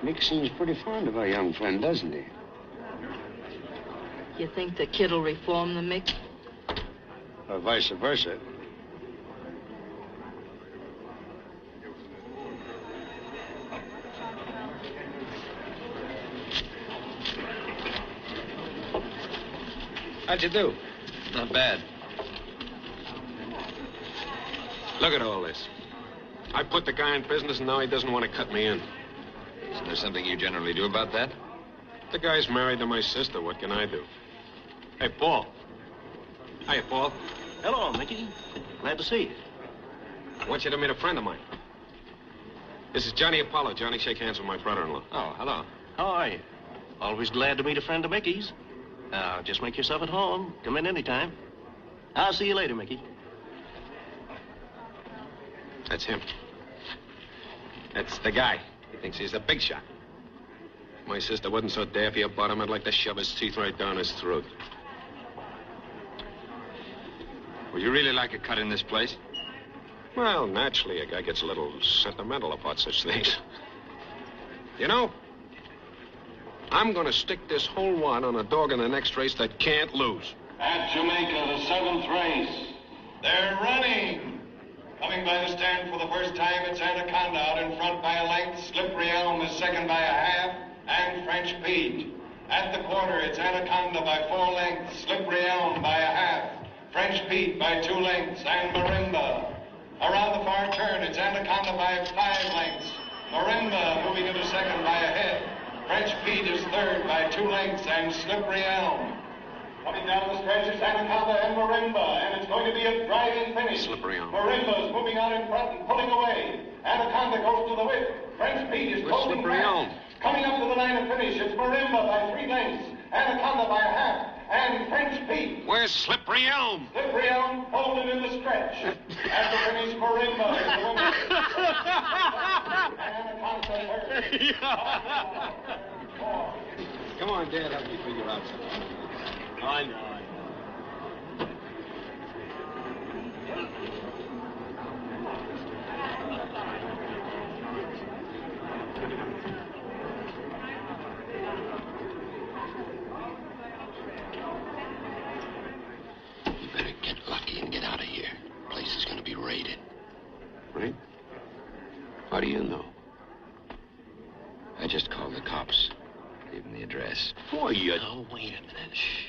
[SPEAKER 18] Mick seems pretty fond of our young friend, doesn't he?
[SPEAKER 17] You think the kid will reform the Mick?
[SPEAKER 18] Or vice versa.
[SPEAKER 19] How'd you do?
[SPEAKER 7] Not bad.
[SPEAKER 19] Look at all this. I put the guy in business, and now he doesn't want to cut me in.
[SPEAKER 7] Isn't there something you generally do about that?
[SPEAKER 19] The guy's married to my sister. What can I do? Hey, Paul. Hiya, Paul.
[SPEAKER 13] Hello, Mickey. Glad to see you.
[SPEAKER 19] I want you to meet a friend of mine. This is Johnny Apollo. Johnny, shake hands with my brother-in-law.
[SPEAKER 13] Oh, hello. How are you? Always glad to meet a friend of Mickey's. Now, just make yourself at home. Come in anytime. I'll see you later, Mickey.
[SPEAKER 19] That's him. That's the guy. He thinks he's a big shot. If my sister wasn't so daffy about him, I'd like to shove his teeth right down his throat.
[SPEAKER 7] Would you really like a cut in this place?
[SPEAKER 19] Well, naturally, a guy gets a little sentimental about such things. You know, I'm going to stick this whole wad on a dog in the next race that can't lose.
[SPEAKER 9] At Jamaica, the 7th race. They're running. Coming by the stand for the first time, it's Anaconda out in front by a length. Slippery Elm is second by a half, and French Pete. At the quarter, it's Anaconda by 4 lengths, Slippery Elm by a half, French Pete by 2 lengths, and Marimba. Around the far turn, it's Anaconda by 5 lengths. Marimba moving into second by a head. French Pete is third by 2 lengths, and Slippery Elm. Coming down the stretch is Anaconda and Marimba, and it's going to be a driving finish.
[SPEAKER 19] Slippery Elm.
[SPEAKER 9] Marimba's moving out in front and pulling away. Anaconda goes to the whip. French Pete is holding
[SPEAKER 19] Slippery Elm.
[SPEAKER 9] fast. Coming up to the line of finish, it's Marimba by 3 lengths, Anaconda by a half, and French Pete.
[SPEAKER 19] Where's Slippery Elm?
[SPEAKER 9] Slippery Elm holding in the stretch. At the finish, Marimba is the winner. Anaconda third.
[SPEAKER 19] Come on, Dad, help me figure out something.
[SPEAKER 13] I know.
[SPEAKER 18] You better get lucky and get out of here. The place is going to be raided.
[SPEAKER 19] Right? How do you know?
[SPEAKER 18] I just called the cops. Gave them the address.
[SPEAKER 19] Boy, you...
[SPEAKER 18] Oh, wait a minute. Shh.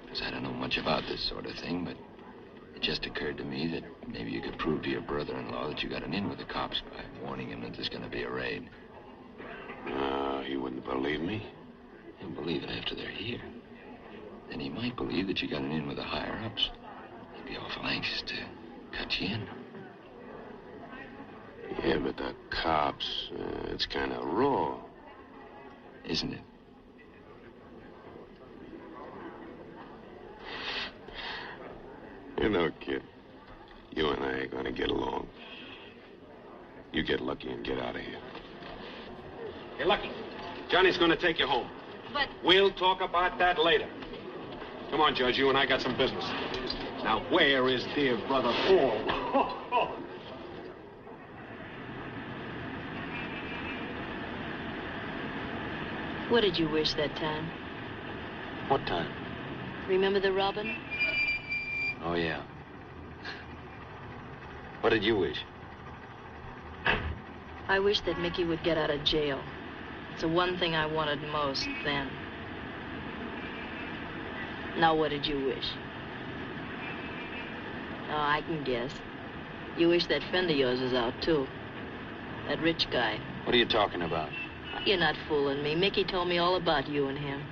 [SPEAKER 18] Because I don't know much about this sort of thing, but it just occurred to me that maybe you could prove to your brother-in-law that you got an in with the cops by warning him that there's going to be a raid.
[SPEAKER 19] He wouldn't believe me.
[SPEAKER 18] He'll believe it after they're here. Then he might believe that you got an in with the higher-ups. He'd be awful anxious to cut you in.
[SPEAKER 19] Yeah, but the cops, it's kind of raw.
[SPEAKER 18] Isn't it?
[SPEAKER 19] You know, kid, you and I are going to get along. You get lucky and get out of here. Hey, Lucky, Johnny's going to take you home.
[SPEAKER 17] But...
[SPEAKER 19] We'll talk about that later. Come on, Judge, you and I got some business. Now, where is dear brother Paul?
[SPEAKER 17] What did you wish that time?
[SPEAKER 13] What time?
[SPEAKER 17] Remember the robin?
[SPEAKER 13] Oh, yeah. What did you wish?
[SPEAKER 17] I wish that Mickey would get out of jail. It's the one thing I wanted most then. Now, what did you wish? Oh, I can guess. You wish that friend of yours was out, too. That rich guy.
[SPEAKER 13] What are you talking about?
[SPEAKER 17] You're not fooling me. Mickey told me all about you and him.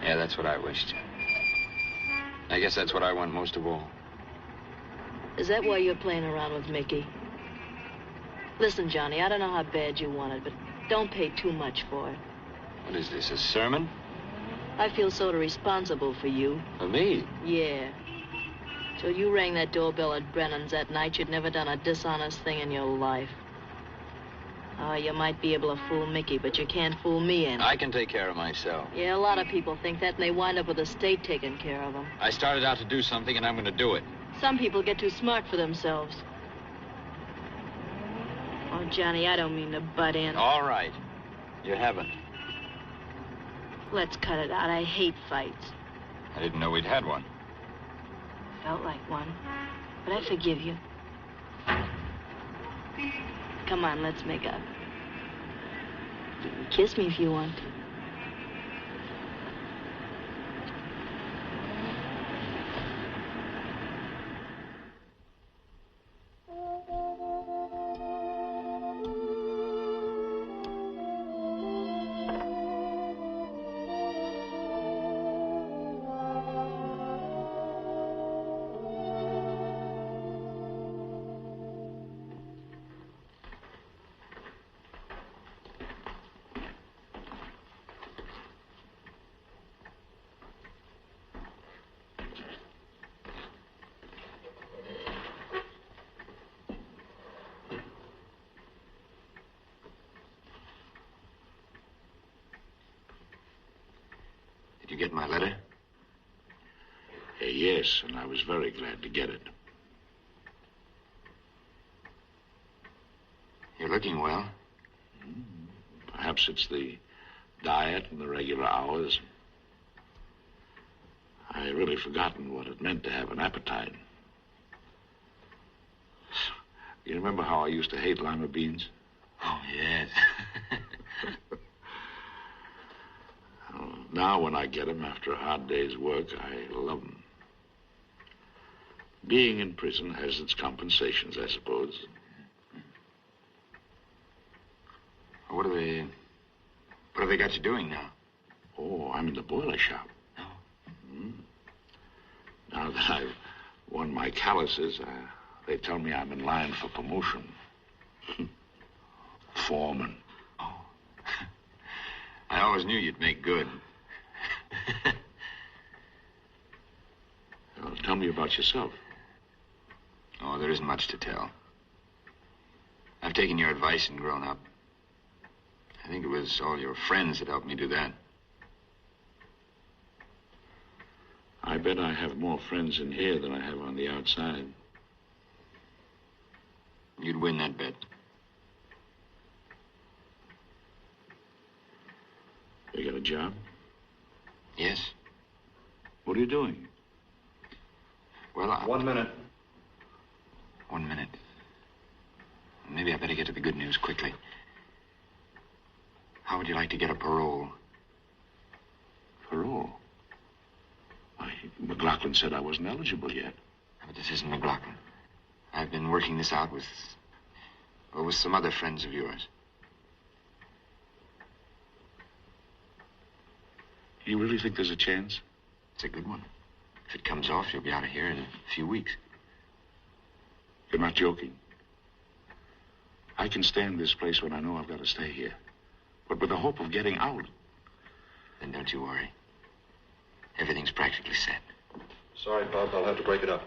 [SPEAKER 13] Yeah, that's what I wished. I guess that's what I want most of all.
[SPEAKER 17] Is that why you're playing around with Mickey? Listen, Johnny, I don't know how bad you want it, but don't pay too much for it.
[SPEAKER 13] What is this, a sermon?
[SPEAKER 17] I feel sort of responsible for you.
[SPEAKER 13] For me?
[SPEAKER 17] Yeah. Till you rang that doorbell at Brennan's that night, you'd never done a dishonest thing in your life. Oh, you might be able to fool Mickey, but you can't fool me any.
[SPEAKER 13] I can take care of myself.
[SPEAKER 17] Yeah, a lot of people think that, and they wind up with the state taking care of them.
[SPEAKER 13] I started out to do something, and I'm going to do it.
[SPEAKER 17] Some people get too smart for themselves. Oh, Johnny, I don't mean to butt in.
[SPEAKER 8] All right. You haven't.
[SPEAKER 17] Let's cut it out. I hate fights.
[SPEAKER 8] I didn't know we'd had one.
[SPEAKER 17] Felt like one. But I forgive you. Come on, let's make up. You can kiss me if you want to.
[SPEAKER 8] Did you get my letter?
[SPEAKER 2] Yes, and I was very glad to get it.
[SPEAKER 8] You're looking well.
[SPEAKER 2] Perhaps it's the diet and the regular hours. I really forgotten what it meant to have an appetite. You remember how I used to hate lima beans?
[SPEAKER 8] Oh, yes.
[SPEAKER 2] Now when I get them after a hard day's work, I love them. Being in prison has its compensations, I suppose.
[SPEAKER 8] What have they got you doing now?
[SPEAKER 2] Oh, I'm in the boiler shop. Now that I've won my calluses, they tell me I'm in line for promotion. Foreman.
[SPEAKER 8] Oh. I always knew you'd make good.
[SPEAKER 2] Well, tell me about yourself.
[SPEAKER 8] Oh, there isn't much to tell. I've taken your advice and grown up. I think it was all your friends that helped me do that.
[SPEAKER 2] I bet I have more friends in here than I have on the outside.
[SPEAKER 8] You'd win that bet.
[SPEAKER 2] You got a job?
[SPEAKER 8] Yes.
[SPEAKER 2] What are you doing?
[SPEAKER 8] Well,
[SPEAKER 11] 1 minute.
[SPEAKER 8] 1 minute. Maybe I better get to the good news quickly. How would you like to get a parole?
[SPEAKER 2] Parole? Why, McLaughlin said I wasn't eligible yet.
[SPEAKER 8] But this isn't McLaughlin. I've been working this out with some other friends of yours.
[SPEAKER 2] You really think there's a chance?
[SPEAKER 8] It's a good one. If it comes off, you'll be out of here in a few weeks.
[SPEAKER 2] You're not joking. I can stay in this place when I know I've got to stay here. But with the hope of getting out.
[SPEAKER 8] Then don't you worry. Everything's practically set.
[SPEAKER 11] Sorry, Bob. I'll have to break it up.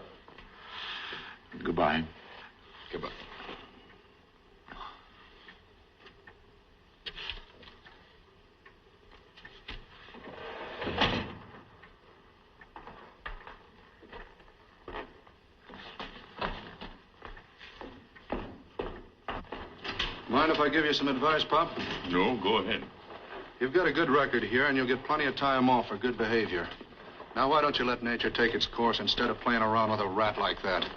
[SPEAKER 2] Goodbye.
[SPEAKER 8] Goodbye.
[SPEAKER 16] Mind if I give you some advice, Pop?
[SPEAKER 2] No, go ahead.
[SPEAKER 16] You've got a good record here, and you'll get plenty of time off for good behavior. Now, why don't you let nature take its course instead of playing around with a rat like that?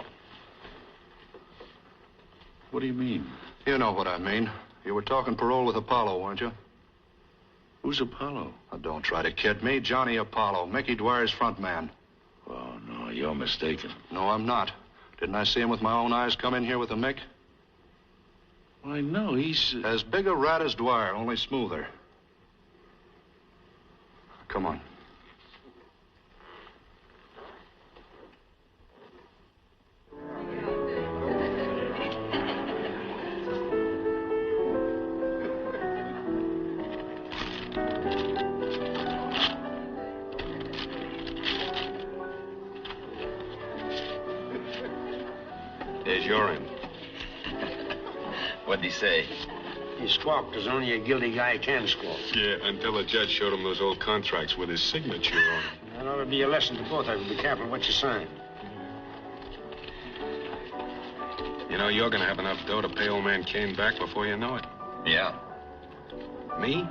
[SPEAKER 2] What do you mean?
[SPEAKER 16] You know what I mean. You were talking parole with Apollo, weren't you?
[SPEAKER 2] Who's Apollo?
[SPEAKER 16] Now, don't try to kid me. Johnny Apollo, Mickey Dwyer's front man.
[SPEAKER 2] Oh, no, you're mistaken.
[SPEAKER 16] No, I'm not. Didn't I see him with my own eyes come in here with a Mick?
[SPEAKER 2] Why, no, he's...
[SPEAKER 16] As big a rat as Dwyer, only smoother. Come on.
[SPEAKER 8] There's your end. What'd he say?
[SPEAKER 18] He squawked as only a guilty guy can squawk.
[SPEAKER 11] Yeah, until the judge showed him those old contracts with his signature on them.
[SPEAKER 18] That ought to be a lesson to both of you. Be careful what you sign.
[SPEAKER 19] You know, you're gonna have enough dough to pay old man Kane back before you know it.
[SPEAKER 8] Yeah.
[SPEAKER 19] Me?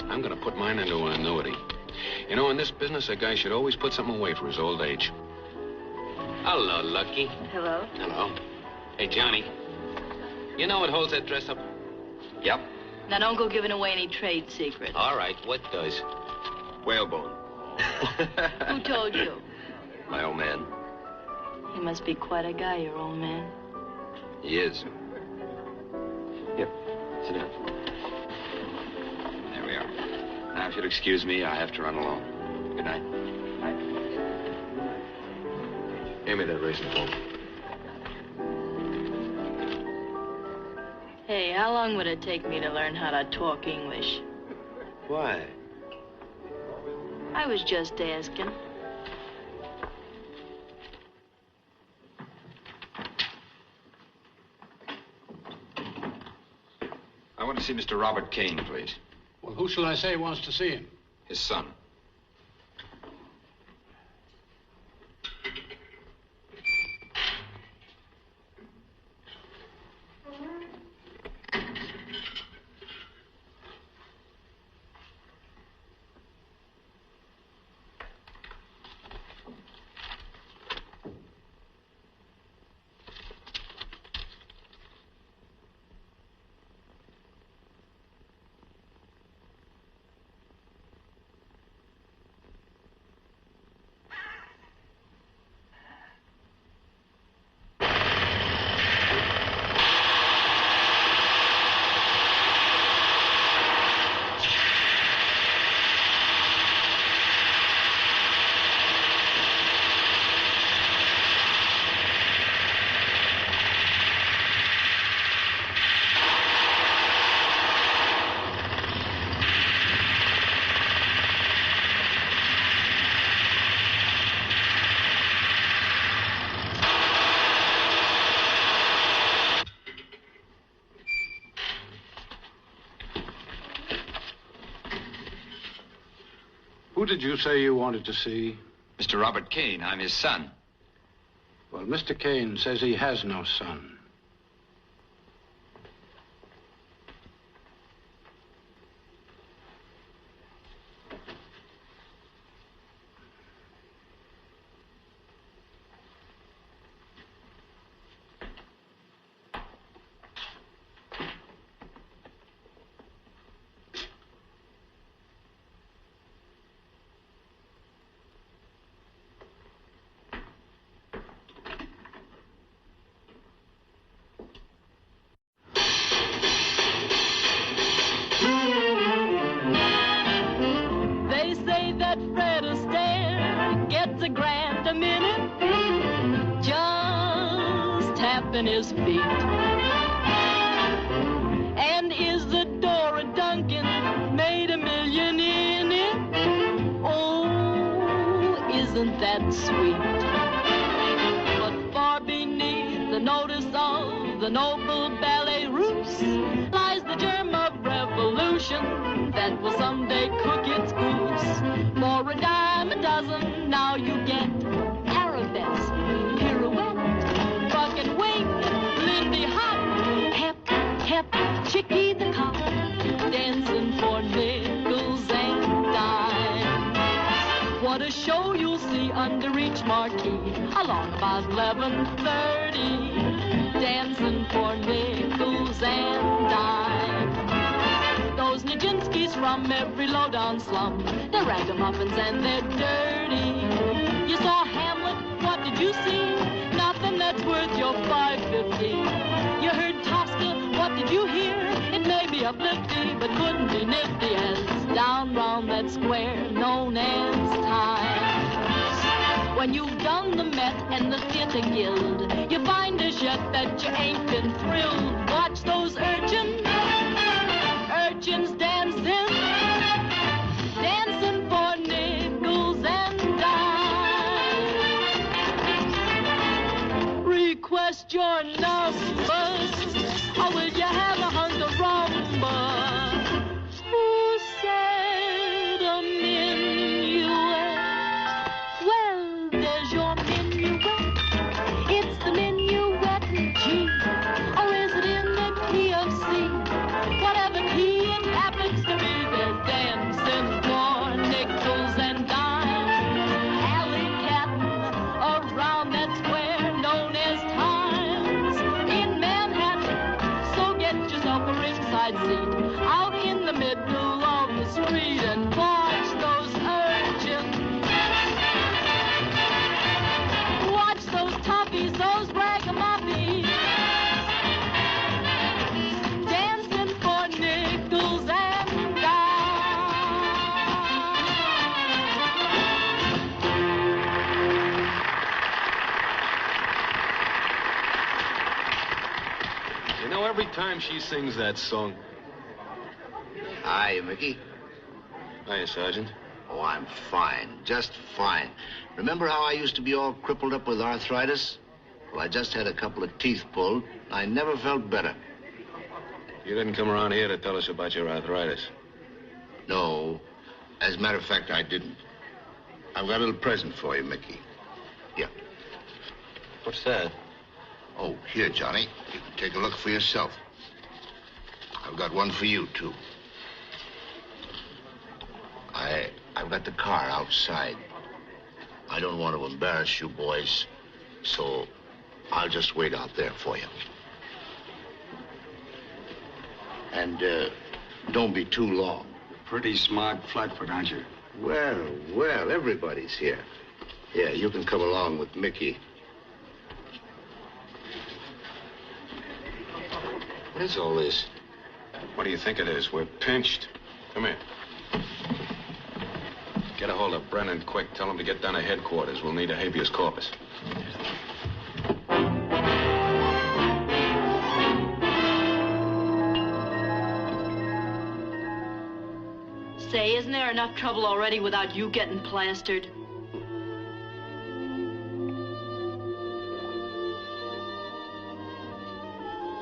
[SPEAKER 19] I'm gonna put mine into an annuity. You know, in this business, a guy should always put something away for his old age. Hello, Lucky.
[SPEAKER 17] Hello.
[SPEAKER 19] Hello. Hey, Johnny. You know what holds that dress up?
[SPEAKER 8] Yep.
[SPEAKER 17] Now, don't go giving away any trade secrets.
[SPEAKER 19] All right, what does? Whalebone.
[SPEAKER 17] Who told you?
[SPEAKER 19] My old man.
[SPEAKER 17] He must be quite a guy, your old man.
[SPEAKER 19] He is. Here, sit down.
[SPEAKER 8] There we are. Now, if you'll excuse me, I have to run along. Good night.
[SPEAKER 19] Hand me that racing phone.
[SPEAKER 17] Hey, how long would it take me to learn how to talk English?
[SPEAKER 19] Why?
[SPEAKER 17] I was just asking.
[SPEAKER 8] I want to see Mr. Robert Kane, please.
[SPEAKER 10] Well, who shall I say wants to see him?
[SPEAKER 8] His son.
[SPEAKER 10] Who did you say you wanted to see?
[SPEAKER 8] Mr. Robert Kane. I'm his son.
[SPEAKER 10] Well, Mr. Kane says he has no son.
[SPEAKER 20] They say that Fred Astaire gets a grand a minute, just tapping his feet. And Isadora Duncan made $1 million in it. Oh, isn't that sweet? But far beneath the notice of the noble ballet russe lies the germ of revolution that will someday cook its goose. For a dime a dozen, now you get arabesque, pirouette, buck and wing, Lindy Hop, hep, hep, Chickie the cop, dancing for nickels and dimes. What a show you'll see under each marquee, along about 11:30, dancing for nickels and dimes. Those Nijinsky's from every low-down slum, they're ragamuffins and they're dirty. You saw Hamlet, what did you see? Nothing that's worth your $5.50. You heard Tosca, what did you hear? It may be uplifting, but couldn't be nifty as down round that square known as Times. When you've done the Met and the Theatre Guild, you find as yet that you ain't been thrilled. Watch those urchins dancing, dancing for nickels and dimes. Request your numbers, or will you have a hunk of rumba? Who said a minuet? Well, there's your minuet. It's the minuet in G. side seat, out in the middle of the street, and watch those urchins. Watch those toughies, those ragamuffins, dancing for nickels and dimes.
[SPEAKER 11] You know, every time she sings that song...
[SPEAKER 21] Hi, Mickey.
[SPEAKER 11] Hiya, Sergeant.
[SPEAKER 21] Oh, I'm fine. Just fine. Remember how I used to be all crippled up with arthritis? Well, I just had a couple of teeth pulled. I never felt better.
[SPEAKER 11] You didn't come around here to tell us about your arthritis.
[SPEAKER 21] No. As a matter of fact, I didn't. I've got a little present for you, Mickey. Here.
[SPEAKER 11] What's that?
[SPEAKER 21] Oh, here, Johnny. You can take a look for yourself. I've got one for you, too. I've got the car outside. I don't want to embarrass you boys, so I'll just wait out there for you. And don't be too long.
[SPEAKER 18] Pretty smart flatfoot, aren't you?
[SPEAKER 21] Well, everybody's here. Yeah, you can come along with Mickey.
[SPEAKER 11] What is all this? What do you think it is? We're pinched. Come here. Get a hold of Brennan quick. Tell him to get down to headquarters. We'll need a habeas corpus.
[SPEAKER 17] Say, isn't there enough trouble already without you getting plastered?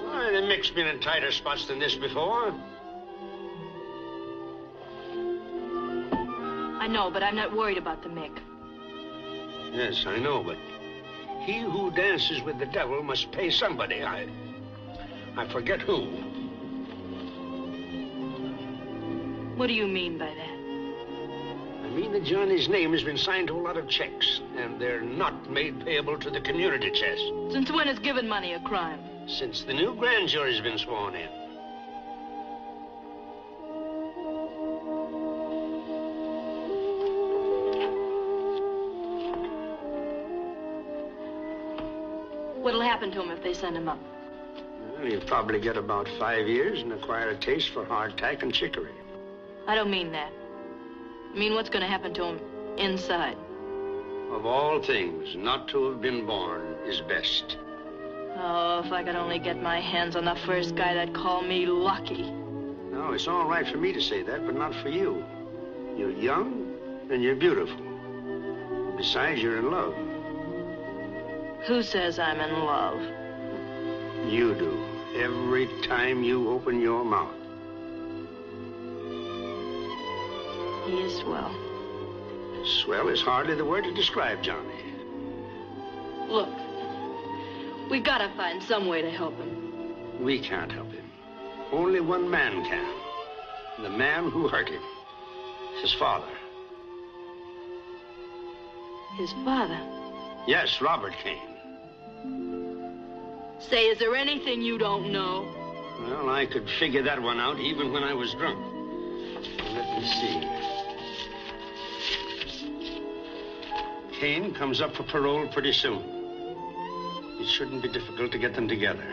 [SPEAKER 12] Well, the Mick's been in tighter spots than this before.
[SPEAKER 17] I know, but I'm not worried about the Mick.
[SPEAKER 12] Yes, I know, but he who dances with the devil must pay somebody. I forget who.
[SPEAKER 17] What do you mean by that?
[SPEAKER 12] I mean that Johnny's name has been signed to a lot of checks, and they're not made payable to the community chest.
[SPEAKER 17] Since when is giving money a crime?
[SPEAKER 12] Since the new grand jury's been sworn in.
[SPEAKER 17] What'll happen to him if they send him up?
[SPEAKER 12] Well, he'll probably get about 5 years and acquire a taste for hardtack and chicory.
[SPEAKER 17] I don't mean that. I mean, what's going to happen to him inside?
[SPEAKER 12] Of all things, not to have been born is best.
[SPEAKER 17] Oh, if I could only get my hands on the first guy that'd call me lucky.
[SPEAKER 12] No, it's all right for me to say that, but not for you. You're young and you're beautiful. Besides, you're in love.
[SPEAKER 17] Who says I'm in love?
[SPEAKER 12] You do. Every time you open your mouth.
[SPEAKER 17] He is swell.
[SPEAKER 12] Swell is hardly the word to describe Johnny.
[SPEAKER 17] Look, we gotta find some way to help him.
[SPEAKER 12] We can't help him. Only one man can. The man who hurt him. His father.
[SPEAKER 17] His father?
[SPEAKER 12] Yes, Robert Kane.
[SPEAKER 17] Say, is there anything you don't know?
[SPEAKER 12] Well, I could figure that one out even when I was drunk. Let me see. Kane comes up for parole pretty soon. It shouldn't be difficult to get them together.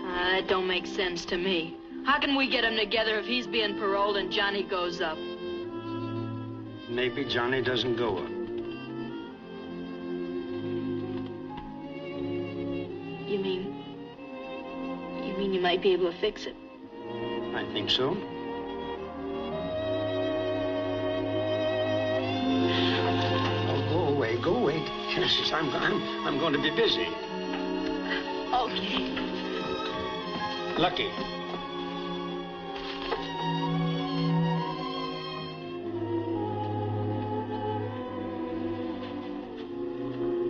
[SPEAKER 17] That don't make sense to me. How can we get them together if he's being paroled and Johnny goes up?
[SPEAKER 12] Maybe Johnny doesn't go up.
[SPEAKER 17] You mean you might be able to fix it?
[SPEAKER 12] I think so. Oh, go away, go away. Yes, I'm going to be busy.
[SPEAKER 17] Okay.
[SPEAKER 12] Lucky.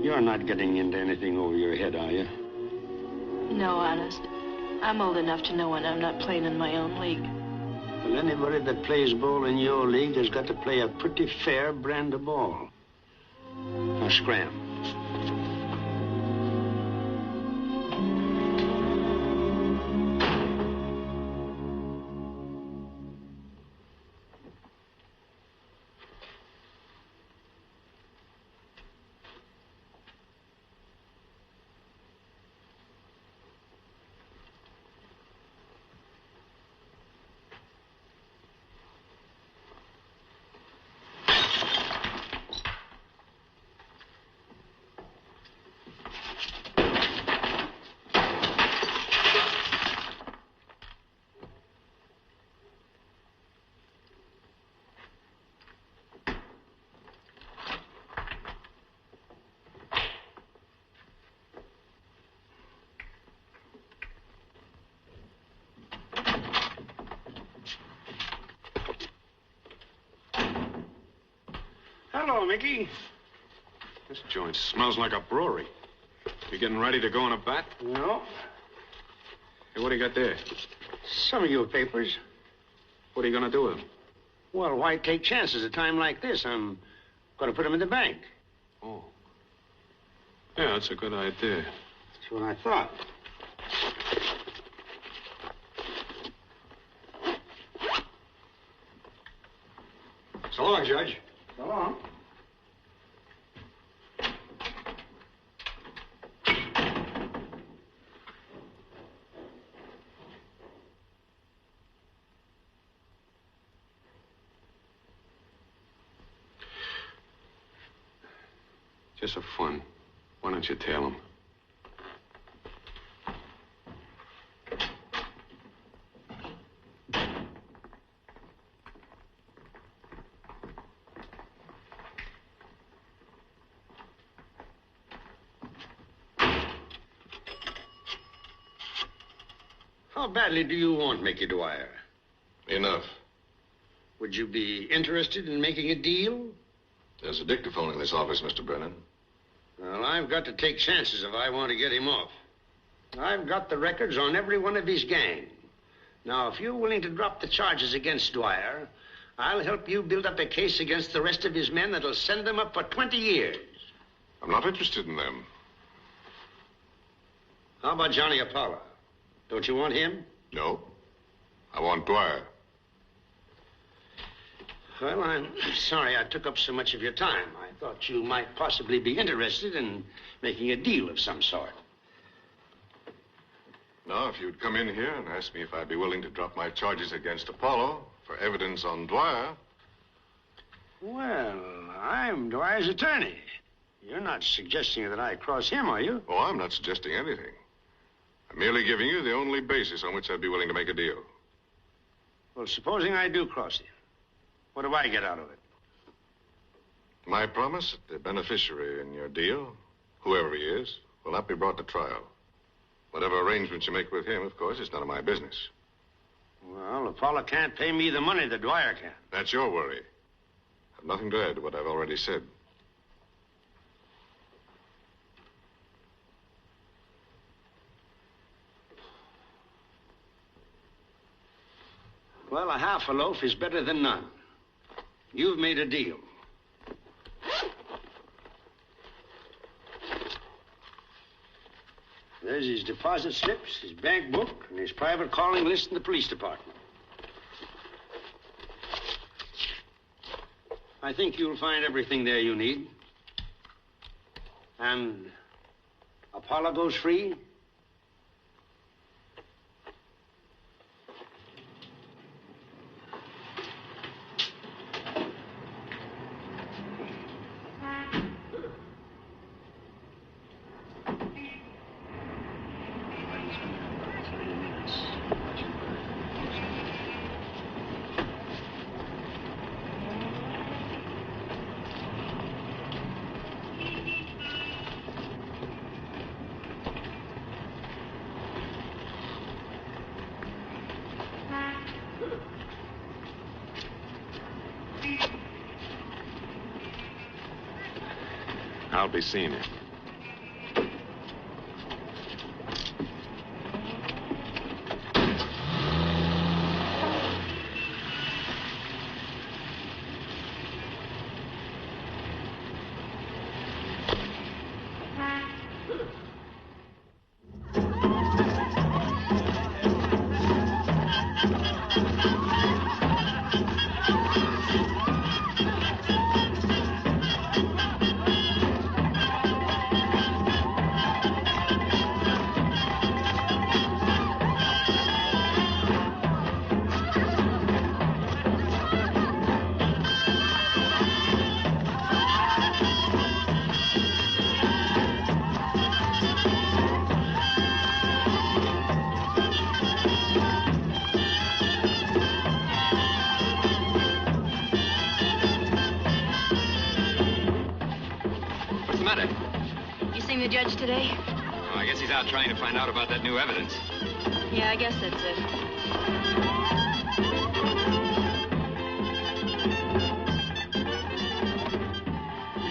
[SPEAKER 12] You're not getting into anything over your head, are you?
[SPEAKER 17] No, honest. I'm old enough to know when I'm not playing in my own league.
[SPEAKER 12] Well, anybody that plays ball in your league has got to play a pretty fair brand of ball. Now, scram. Hello, Mickey.
[SPEAKER 11] This joint smells like a brewery. You getting ready to go on a bat?
[SPEAKER 12] No.
[SPEAKER 11] Hey, what do you got there?
[SPEAKER 12] Some of your papers.
[SPEAKER 11] What are you going to do with them?
[SPEAKER 12] Well, why take chances at a time like this? I'm going to put them in the bank.
[SPEAKER 11] Oh. Yeah, that's a good idea.
[SPEAKER 12] That's what I thought.
[SPEAKER 3] So long, Judge.
[SPEAKER 12] So long.
[SPEAKER 11] Just for fun. Why don't you tail him?
[SPEAKER 12] How badly do you want Mickey Dwyer?
[SPEAKER 19] Enough.
[SPEAKER 12] Would you be interested in making a deal?
[SPEAKER 19] There's a dictaphone in this office, Mr. Brennan.
[SPEAKER 12] Well, I've got to take chances if I want to get him off. I've got the records on every one of his gang. Now, if you're willing to drop the charges against Dwyer, I'll help you build up a case against the rest of his men that'll send them up for 20 years.
[SPEAKER 19] I'm not interested in them.
[SPEAKER 12] How about Johnny Apollo? Don't you want him?
[SPEAKER 19] No. I want Dwyer.
[SPEAKER 12] Well, I'm sorry I took up so much of your time. I thought you might possibly be interested in making a deal of some sort.
[SPEAKER 19] Now, if you'd come in here and ask me if I'd be willing to drop my charges against Apollo for evidence on Dwyer.
[SPEAKER 12] Well, I'm Dwyer's attorney. You're not suggesting that I cross him, are you?
[SPEAKER 19] Oh, I'm not suggesting anything. I'm merely giving you the only basis on which I'd be willing to make a deal.
[SPEAKER 12] Well, supposing I do cross him, what do I get out of it?
[SPEAKER 19] My promise that the beneficiary in your deal, whoever he is, will not be brought to trial. Whatever arrangements you make with him, of course, is none of my business.
[SPEAKER 12] Well, Apollo can't pay me the money that Dwyer can.
[SPEAKER 19] That's your worry. I've nothing to add to what I've already said.
[SPEAKER 12] Well, a half a loaf is better than none. You've made a deal. There's his deposit slips, his bank book, and his private calling list in the police department. I think you'll find everything there you need. And Apollo goes free.
[SPEAKER 11] I'll be seeing you.
[SPEAKER 17] The judge today?
[SPEAKER 7] Oh, I guess he's out trying to find out about that new evidence.
[SPEAKER 17] Yeah, I guess that's it.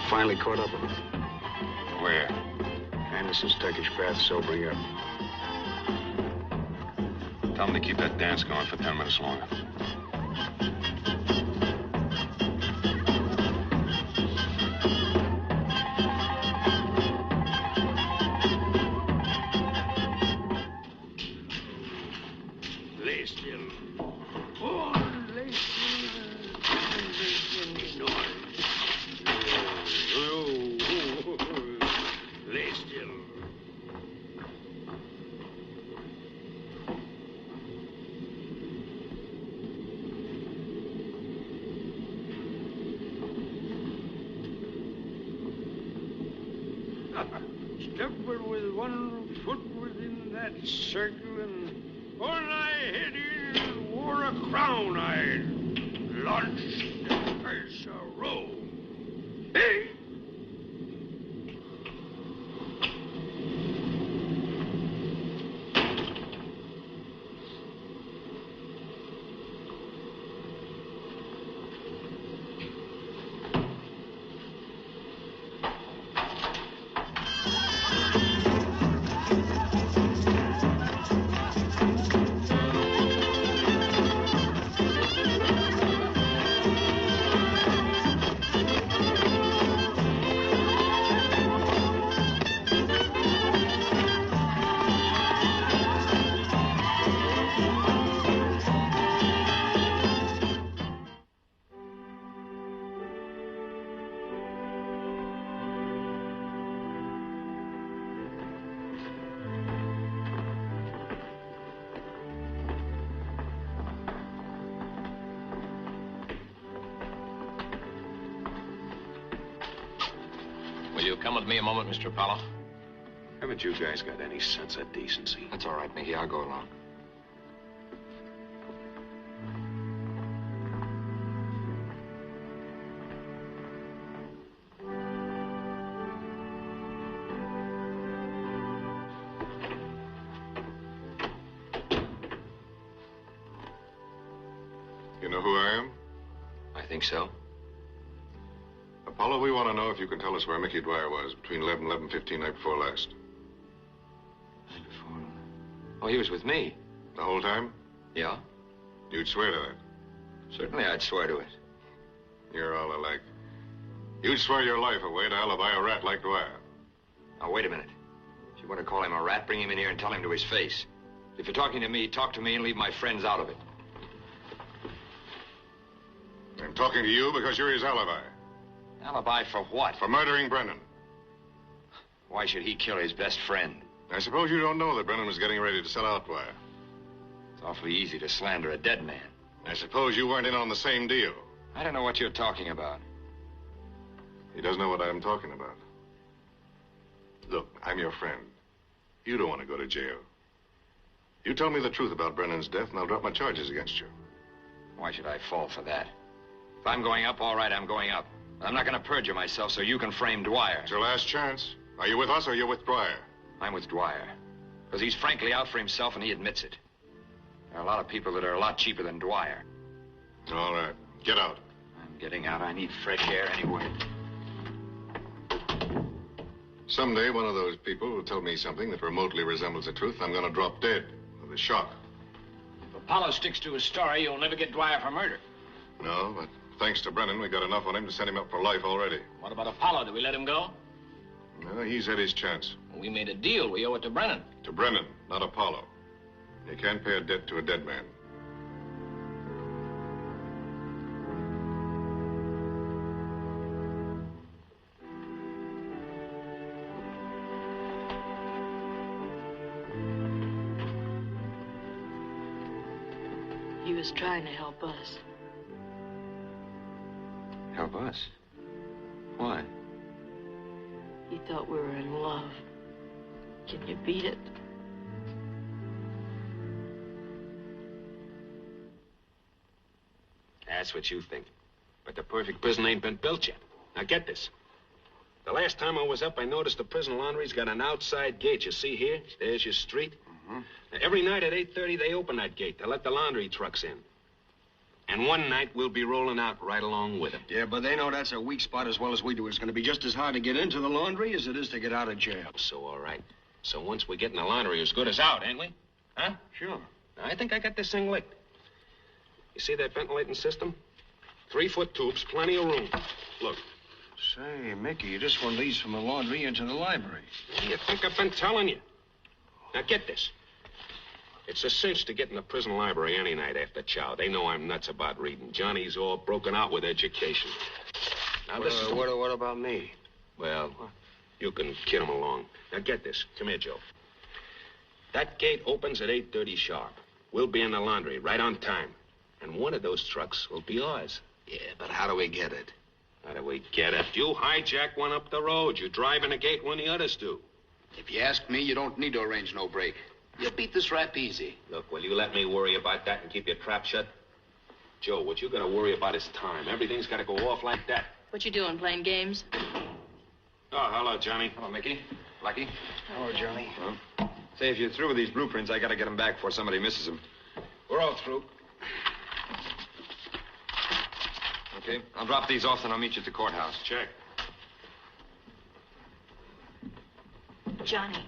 [SPEAKER 18] finally caught up with him.
[SPEAKER 19] Where?
[SPEAKER 18] Anderson's Turkish bath sobering up.
[SPEAKER 19] Tell him to keep that dance going for 10 minutes longer.
[SPEAKER 18] Lay still. Oh, lay still. Lay still. Step with one foot within that circle and on I head in wore a crown I launched the curse of Rome. Hey!
[SPEAKER 13] Will you come with me a moment, Mr. Apollo?
[SPEAKER 11] Haven't you guys got any sense of decency?
[SPEAKER 7] That's all right, Mickey. I'll go along.
[SPEAKER 11] You know who I am?
[SPEAKER 7] I think so.
[SPEAKER 11] Apollo, we want to know if you can tell us where Mickey Dwyer was between 11 and 11:15 night before last.
[SPEAKER 7] Oh, he was with me.
[SPEAKER 11] The whole time?
[SPEAKER 7] Yeah?
[SPEAKER 11] You'd swear to that?
[SPEAKER 7] Certainly I'd swear to it.
[SPEAKER 11] You're all alike. You'd swear your life away to alibi a rat like Dwyer.
[SPEAKER 7] Now, wait a minute. If you want to call him a rat, bring him in here and tell him to his face. If you're talking to me, talk to me and leave my friends out of it.
[SPEAKER 11] I'm talking to you because you're his alibi.
[SPEAKER 7] Alibi for what?
[SPEAKER 11] For murdering Brennan.
[SPEAKER 7] Why should he kill his best friend?
[SPEAKER 11] I suppose you don't know that Brennan was getting ready to sell out Dwyer.
[SPEAKER 7] It's awfully easy to slander a dead man.
[SPEAKER 11] I suppose you weren't in on the same deal.
[SPEAKER 7] I don't know what you're talking about.
[SPEAKER 11] He does know what I'm talking about. Look, I'm your friend. You don't want to go to jail. You tell me the truth about Brennan's death, and I'll drop my charges against you.
[SPEAKER 7] Why should I fall for that? If I'm going up, all right, I'm going up. I'm not going to perjure myself so you can frame Dwyer.
[SPEAKER 11] It's your last chance. Are you with us or are you with Dwyer?
[SPEAKER 7] I'm with Dwyer. Because he's frankly out for himself and he admits it. There are a lot of people that are a lot cheaper than Dwyer.
[SPEAKER 11] All right. Get out.
[SPEAKER 7] I'm getting out. I need fresh air anyway.
[SPEAKER 11] Someday, one of those people will tell me something that remotely resembles the truth. I'm going to drop dead with a shock.
[SPEAKER 13] If Apollo sticks to his story, you'll never get Dwyer for murder.
[SPEAKER 11] No, but thanks to Brennan, we got enough on him to send him up for life already.
[SPEAKER 13] What about Apollo? Do we let him go?
[SPEAKER 11] No, he's had his chance.
[SPEAKER 13] We made a deal. We owe it to Brennan.
[SPEAKER 11] To Brennan, not Apollo. You can't pay a debt to a dead man.
[SPEAKER 17] He was trying to help us.
[SPEAKER 7] Help us? Why?
[SPEAKER 17] He thought we were in love. Can you beat it?
[SPEAKER 8] That's what you think. But the perfect prison ain't been built yet. Now get this. The last time I was up, I noticed the prison laundry's got an outside gate. You see here? There's your street. Now, every night at 8:30, they open that gate. They let the laundry trucks in.
[SPEAKER 19] And one night, we'll be rolling out right along with him.
[SPEAKER 3] Yeah, but they know that's a weak spot as well as we do. It's going to be just as hard to get into the laundry as it is to get out of jail.
[SPEAKER 19] So, all right. So once we get in the laundry, as good as out, ain't we? Huh?
[SPEAKER 3] Sure.
[SPEAKER 19] I think I got this thing licked. You see that ventilating system? 3-foot tubes, plenty of room. Look.
[SPEAKER 3] Say, Mickey, you just one leads from the laundry into the library.
[SPEAKER 19] You think I've been telling you? Now, get this. It's a cinch to get in the prison library any night after chow. They know I'm nuts about reading. Johnny's all broken out with education. Now, this is...
[SPEAKER 3] What about me?
[SPEAKER 19] Well, you can kid him along. Now, get this. Come here, Joe. That gate opens at 8:30 sharp. We'll be in the laundry right on time. And one of those trucks will be ours.
[SPEAKER 8] Yeah, but how do we get it?
[SPEAKER 19] How do we get it? You hijack one up the road. You drive in the gate when the others do.
[SPEAKER 8] If you ask me, you don't need to arrange no break. You'll beat this rap easy.
[SPEAKER 19] Look, will you let me worry about that and keep your trap shut? Joe, what you gotta worry about is time. Everything's gotta go off like that.
[SPEAKER 17] What you doing, playing games?
[SPEAKER 19] Oh, hello, Johnny.
[SPEAKER 3] Hello, Mickey. Lucky.
[SPEAKER 1] Hello, Johnny.
[SPEAKER 3] Well, say, if you're through with these blueprints, I gotta get them back before somebody misses them.
[SPEAKER 19] We're all through.
[SPEAKER 3] Okay, I'll drop these off, and I'll meet you at the courthouse.
[SPEAKER 19] Check.
[SPEAKER 17] Johnny.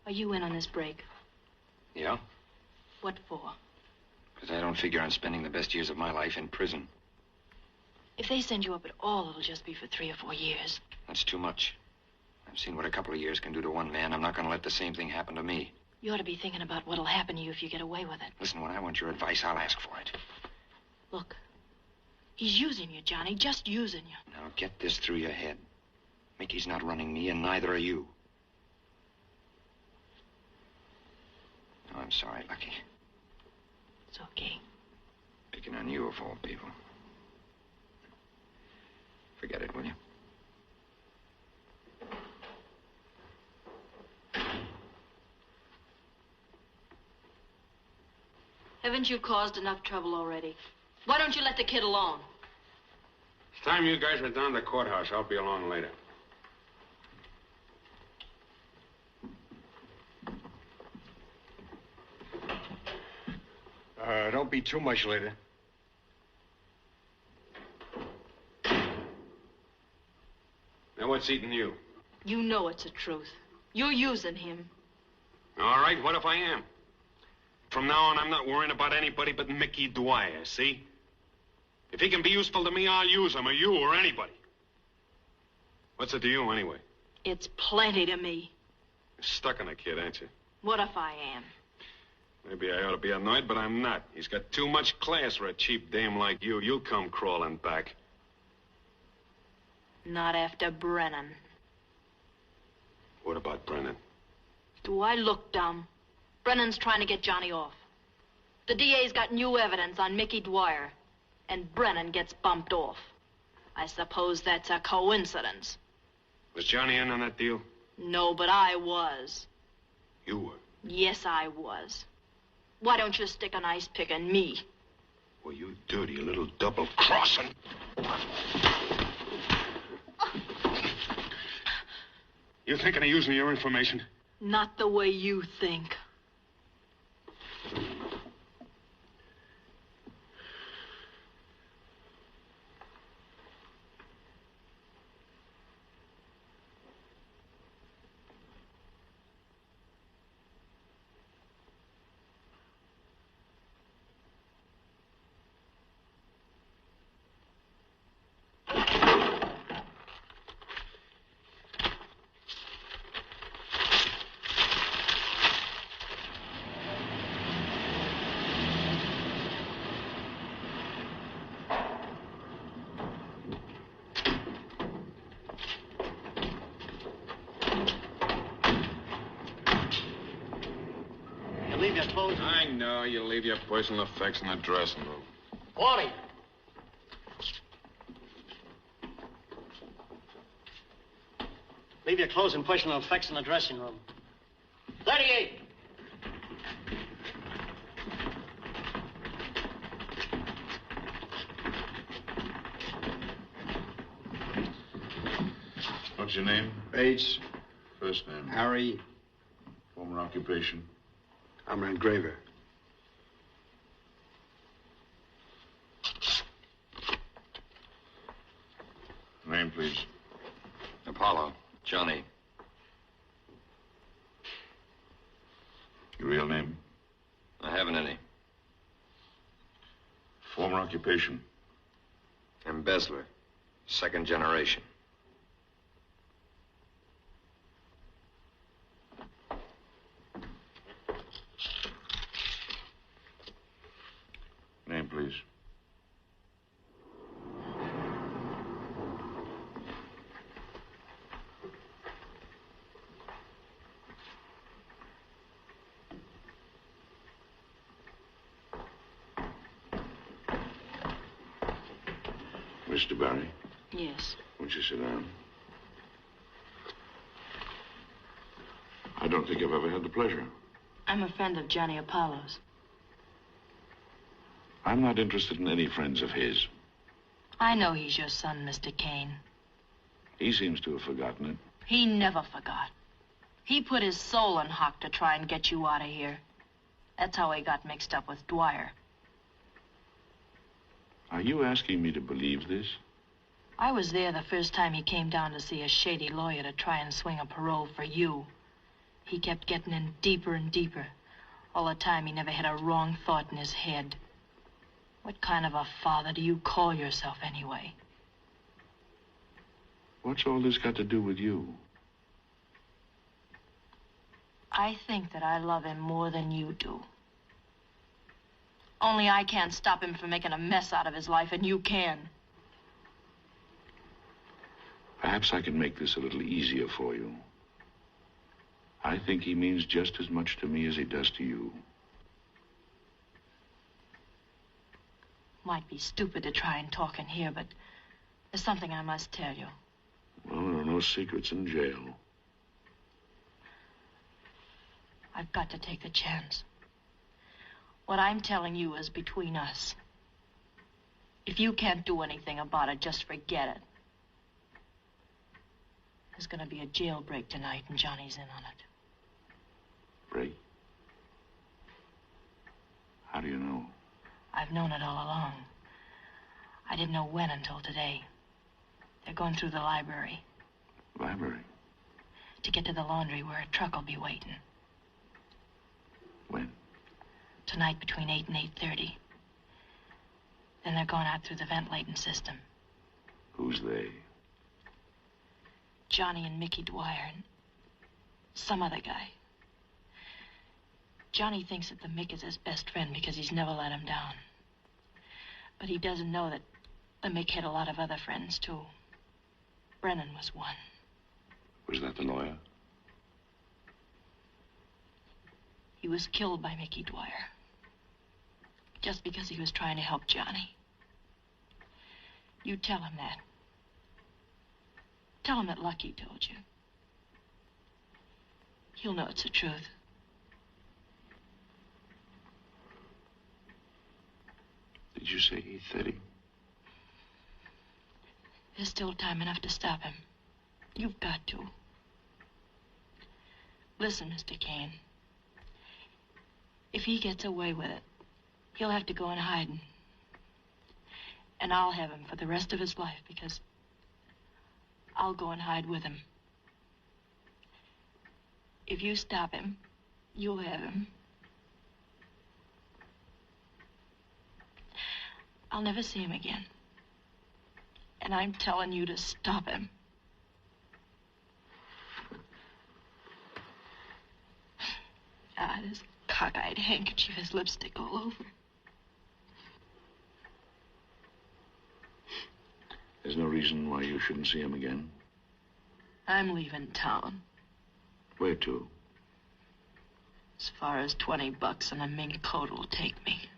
[SPEAKER 17] Are you in on this break?
[SPEAKER 3] Yeah?
[SPEAKER 17] What for?
[SPEAKER 3] Because I don't figure on spending the best years of my life in prison.
[SPEAKER 17] If they send you up at all, it'll just be for 3 or 4 years.
[SPEAKER 3] That's too much. I've seen what a couple of years can do to one man. I'm not going to let the same thing happen to me.
[SPEAKER 17] You ought to be thinking about what'll happen to you if you get away with it.
[SPEAKER 3] Listen, when I want your advice, I'll ask for it.
[SPEAKER 17] Look, he's using you, Johnny, just using you.
[SPEAKER 3] Now, get this through your head. Mickey's not running me, and neither are you. Oh, I'm sorry, Lucky.
[SPEAKER 17] It's okay.
[SPEAKER 3] Picking on you, of all people. Forget it, will you?
[SPEAKER 17] Haven't you caused enough trouble already? Why don't you let the kid alone?
[SPEAKER 19] It's time you guys were down to the courthouse. I'll be along later.
[SPEAKER 3] Don't be too much later.
[SPEAKER 19] Now, what's eating you?
[SPEAKER 17] You know it's the truth. You're using him.
[SPEAKER 19] All right, what if I am? From now on, I'm not worrying about anybody but Mickey Dwyer, see? If he can be useful to me, I'll use him, or you, or anybody. What's it to you, anyway?
[SPEAKER 17] It's plenty to me.
[SPEAKER 19] You're stuck on a kid, ain't you?
[SPEAKER 17] What if I am?
[SPEAKER 19] Maybe I ought to be annoyed, but I'm not. He's got too much class for a cheap dame like you. You'll come crawling back.
[SPEAKER 17] Not after Brennan.
[SPEAKER 19] What about Brennan?
[SPEAKER 17] Do I look dumb? Brennan's trying to get Johnny off. The DA's got new evidence on Mickey Dwyer, and Brennan gets bumped off. I suppose that's a coincidence.
[SPEAKER 19] Was Johnny in on that deal?
[SPEAKER 17] No, but I was.
[SPEAKER 19] You were?
[SPEAKER 17] Yes, I was. Why don't you stick an ice pick in me?
[SPEAKER 19] Well, you dirty little double-crossing. You thinking of using your information?
[SPEAKER 17] Not the way you think.
[SPEAKER 19] I know. You leave your personal effects in the dressing room.
[SPEAKER 1] Wally! Leave your clothes and personal effects in the dressing room. 38!
[SPEAKER 11] What's your name?
[SPEAKER 16] Bates.
[SPEAKER 11] First name?
[SPEAKER 16] Harry.
[SPEAKER 11] Former occupation?
[SPEAKER 16] I'm an engraver.
[SPEAKER 2] name, please?
[SPEAKER 7] Apollo. Johnny.
[SPEAKER 2] Your real name?
[SPEAKER 7] I haven't any.
[SPEAKER 2] Former occupation?
[SPEAKER 7] Embezzler. Second generation.
[SPEAKER 2] Name, please. Mr. Barry,
[SPEAKER 17] Yes.
[SPEAKER 2] won't you sit down? I don't think I've ever had the pleasure.
[SPEAKER 17] I'm a friend of Johnny Apollo's.
[SPEAKER 2] I'm not interested in any friends of his.
[SPEAKER 17] I know he's your son, Mr. Kane.
[SPEAKER 2] He seems to have forgotten it.
[SPEAKER 17] He never forgot. He put his soul in hock to try and get you out of here. That's how he got mixed up with Dwyer.
[SPEAKER 2] Are you asking me to believe this?
[SPEAKER 17] I was there the first time he came down to see a shady lawyer to try and swing a parole for you. He kept getting in deeper and deeper. All the time he never had a wrong thought in his head. What kind of a father do you call yourself anyway?
[SPEAKER 2] What's all this got to do with you?
[SPEAKER 17] I think that I love him more than you do. Only I can't stop him from making a mess out of his life, and you can.
[SPEAKER 2] Perhaps I can make this a little easier for you. I think he means just as much to me as he does to you.
[SPEAKER 17] Might be stupid to try and talk in here, but there's something I must tell you.
[SPEAKER 2] Well, there are no secrets in jail.
[SPEAKER 17] I've got to take the chance. What I'm telling you is between us. If you can't do anything about it, just forget it. There's going to be a jailbreak tonight, and Johnny's in on it.
[SPEAKER 2] Break? How do you know?
[SPEAKER 17] I've known it all along. I didn't know when until today. They're going through the library.
[SPEAKER 2] Library?
[SPEAKER 17] To get to the laundry where a truck will be waiting.
[SPEAKER 2] When?
[SPEAKER 17] Tonight between 8 and 8:30. Then they're going out through the ventilating system.
[SPEAKER 2] Who's they?
[SPEAKER 17] Johnny and Mickey Dwyer and some other guy. Johnny thinks that the Mick is his best friend because he's never let him down. But he doesn't know that the Mick had a lot of other friends, too. Brennan was one.
[SPEAKER 2] Was that the lawyer?
[SPEAKER 17] He was killed by Mickey Dwyer. Just because he was trying to help Johnny. You tell him that. Tell him that Lucky told you. He'll know it's the truth.
[SPEAKER 2] Did you say 8:30?
[SPEAKER 17] There's still time enough to stop him. You've got to. Listen, Mr. Kane. If he gets away with it, he'll have to go in hiding. And I'll have him for the rest of his life because I'll go and hide with him. If you stop him, you'll have him. I'll never see him again. And I'm telling you to stop him. Ah, this cockeyed handkerchief has lipstick all over.
[SPEAKER 2] There's no reason why you shouldn't see him again.
[SPEAKER 17] I'm leaving town.
[SPEAKER 2] Where to?
[SPEAKER 17] As far as $20 and a mink coat will take me.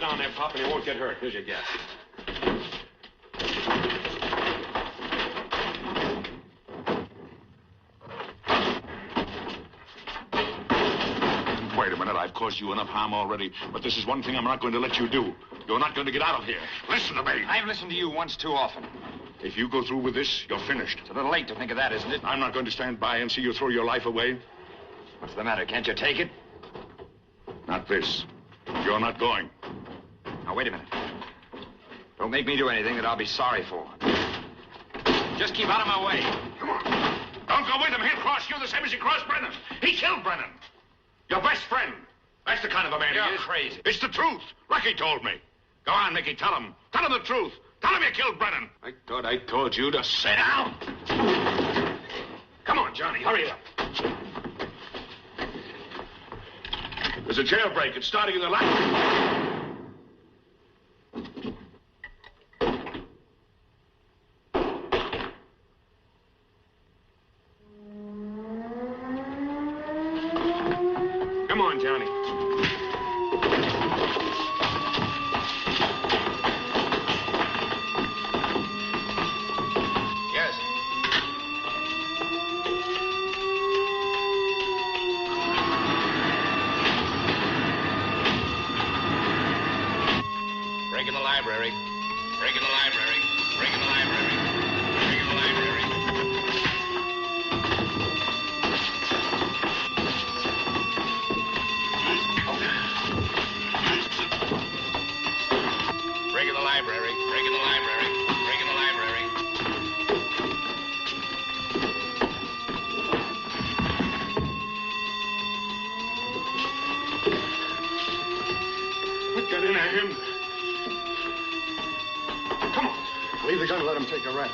[SPEAKER 19] down there, Pop, and you won't get hurt. Here's your gas.
[SPEAKER 2] Wait a minute. I've caused you enough harm already, but this is one thing I'm not going to let you do. You're not going to get out of here. Listen to me.
[SPEAKER 7] I've listened to you once too often.
[SPEAKER 2] If you go through with this, you're finished.
[SPEAKER 7] It's a little late to think of that, isn't it?
[SPEAKER 2] I'm not going to stand by and see you throw your life away.
[SPEAKER 7] What's the matter? Can't you take it?
[SPEAKER 2] Not this. You're not going.
[SPEAKER 7] Now, wait a minute. Don't make me do anything that I'll be sorry for. Just keep out of my way.
[SPEAKER 2] Come on. Don't go with him. He'll cross you the same as he crossed Brennan. He killed Brennan. Your best friend. That's the kind of a man he is.
[SPEAKER 7] You're crazy.
[SPEAKER 2] It's the truth. Lucky told me. Go on, Mickey. Tell him. Tell him the truth. Tell him you killed Brennan.
[SPEAKER 19] I thought I told you to sit down.
[SPEAKER 2] Come on, Johnny. Hurry up. There's a jailbreak. It's starting in the left.
[SPEAKER 19] Come on, Johnny.
[SPEAKER 7] Yes.
[SPEAKER 8] Break in the library. Break in the library. Break in the library. Break in the library. Break in the library. Break in the library. Break in the library.
[SPEAKER 2] What got into him? Come on.
[SPEAKER 3] Leave the gun and let him take a rap.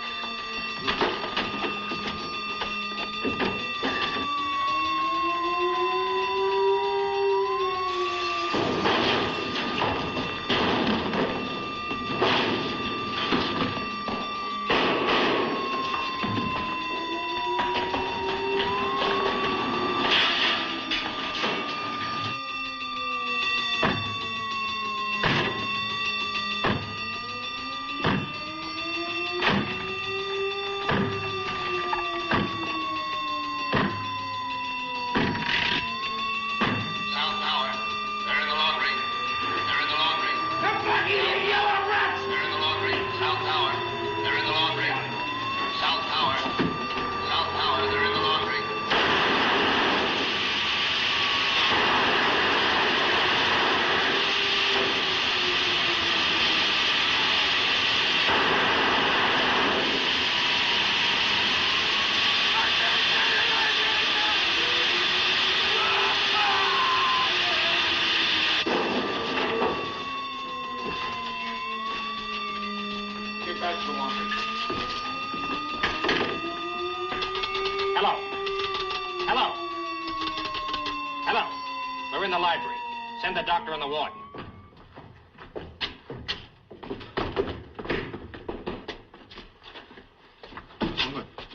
[SPEAKER 1] Hello. Hello. Hello. We're in the library. Send the doctor and the warden.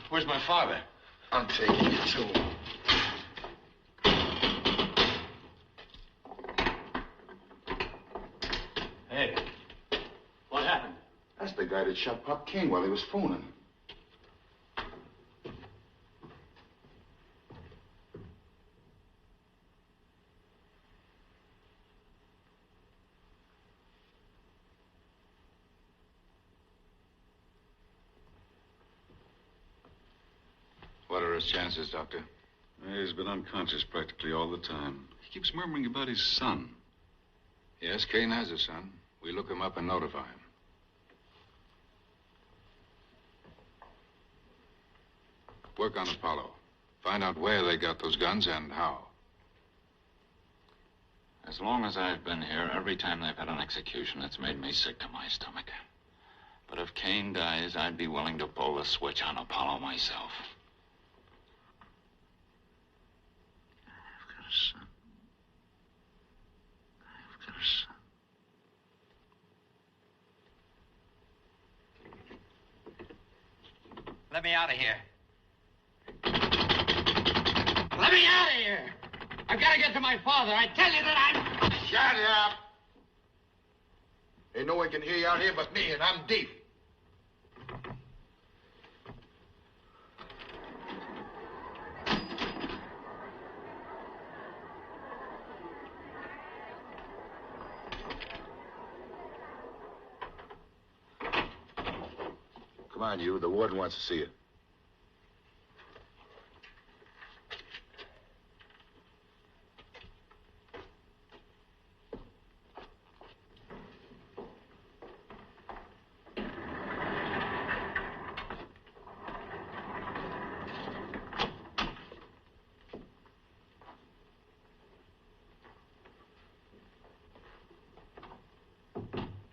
[SPEAKER 7] Where's my father?
[SPEAKER 18] I'm taking you to him.
[SPEAKER 1] Hey. What happened?
[SPEAKER 4] That's the guy that shot Pop King while he was phoning.
[SPEAKER 11] What are his chances, Doctor?
[SPEAKER 5] He's been unconscious practically all the time. He keeps murmuring about his son.
[SPEAKER 11] Yes, Kane has a son. We look him up and notify him. Work on Apollo. Find out where they got those guns and how.
[SPEAKER 8] As long as I've been here, every time they've had an execution, it's made me sick to my stomach. But if Kane dies, I'd be willing to pull the switch on Apollo myself.
[SPEAKER 18] I've got a son. I've got a son.
[SPEAKER 1] Let me out of here. Let me out of here! I've got to get to my father. I tell you that I'm...
[SPEAKER 4] Shut up! Ain't no one can hear you out here but me, and I'm deep. Come on, you. The warden wants to see you.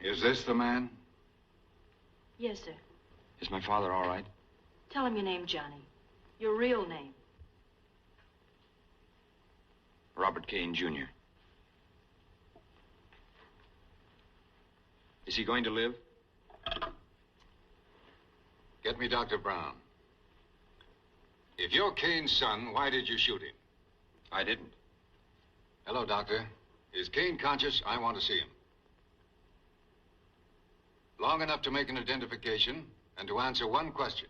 [SPEAKER 5] Is this the man?
[SPEAKER 17] Yes, sir.
[SPEAKER 8] Is my father all right?
[SPEAKER 17] Tell him your name, Johnny. Your real name.
[SPEAKER 8] Robert Kane, Jr. Is he going to live?
[SPEAKER 11] Get me Dr. Brown. If you're Kane's son, why did you shoot him?
[SPEAKER 8] I didn't.
[SPEAKER 11] Hello, Doctor. Is Kane conscious? I want to see him. Long enough to make an identification and to answer one question.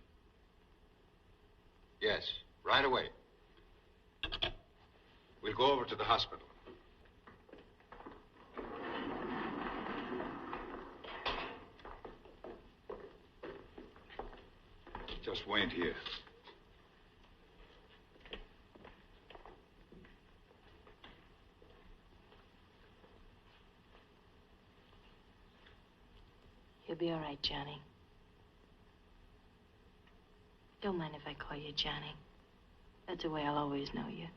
[SPEAKER 11] Yes, right away. We'll go over to the hospital.
[SPEAKER 5] Just wait here.
[SPEAKER 17] You'll be all right, Johnny. Don't mind if I call you Johnny. That's the way I'll always know you.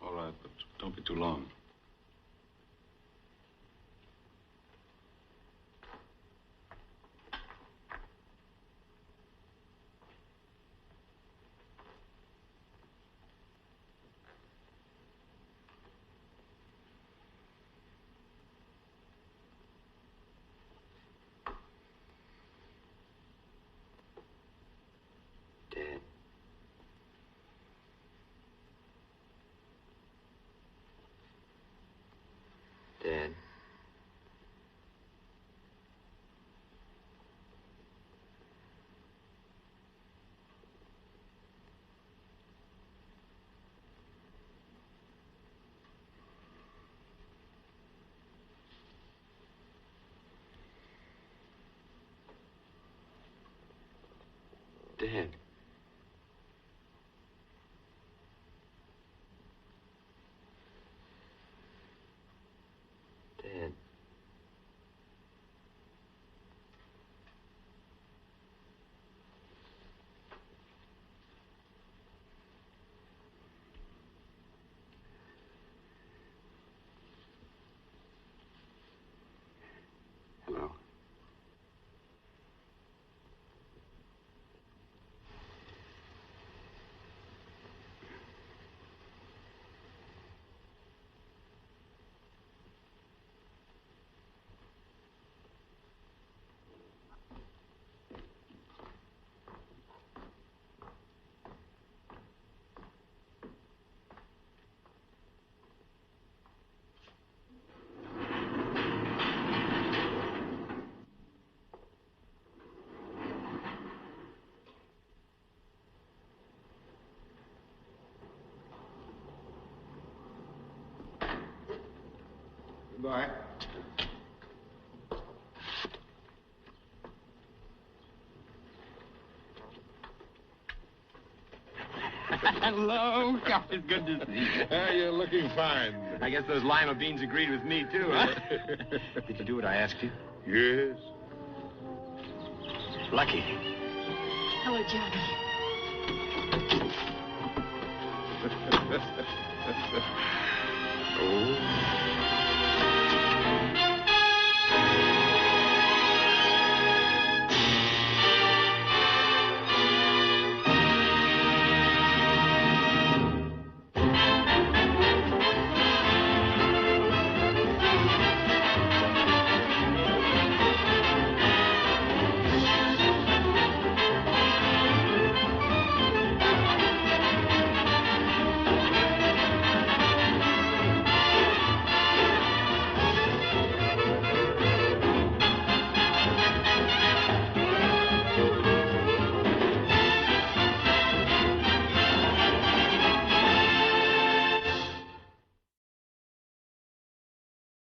[SPEAKER 5] All right, but don't be too long.
[SPEAKER 8] Dad. Dad. Dad. Dad. Hello.
[SPEAKER 4] Goodbye.
[SPEAKER 7] Hello. God, it's good to see you.
[SPEAKER 4] You're looking fine.
[SPEAKER 7] I guess those lima beans agreed with me, too, huh? Did you do what I asked you?
[SPEAKER 4] Yes.
[SPEAKER 7] Lucky.
[SPEAKER 17] Hello, Johnny.
[SPEAKER 4] Oh.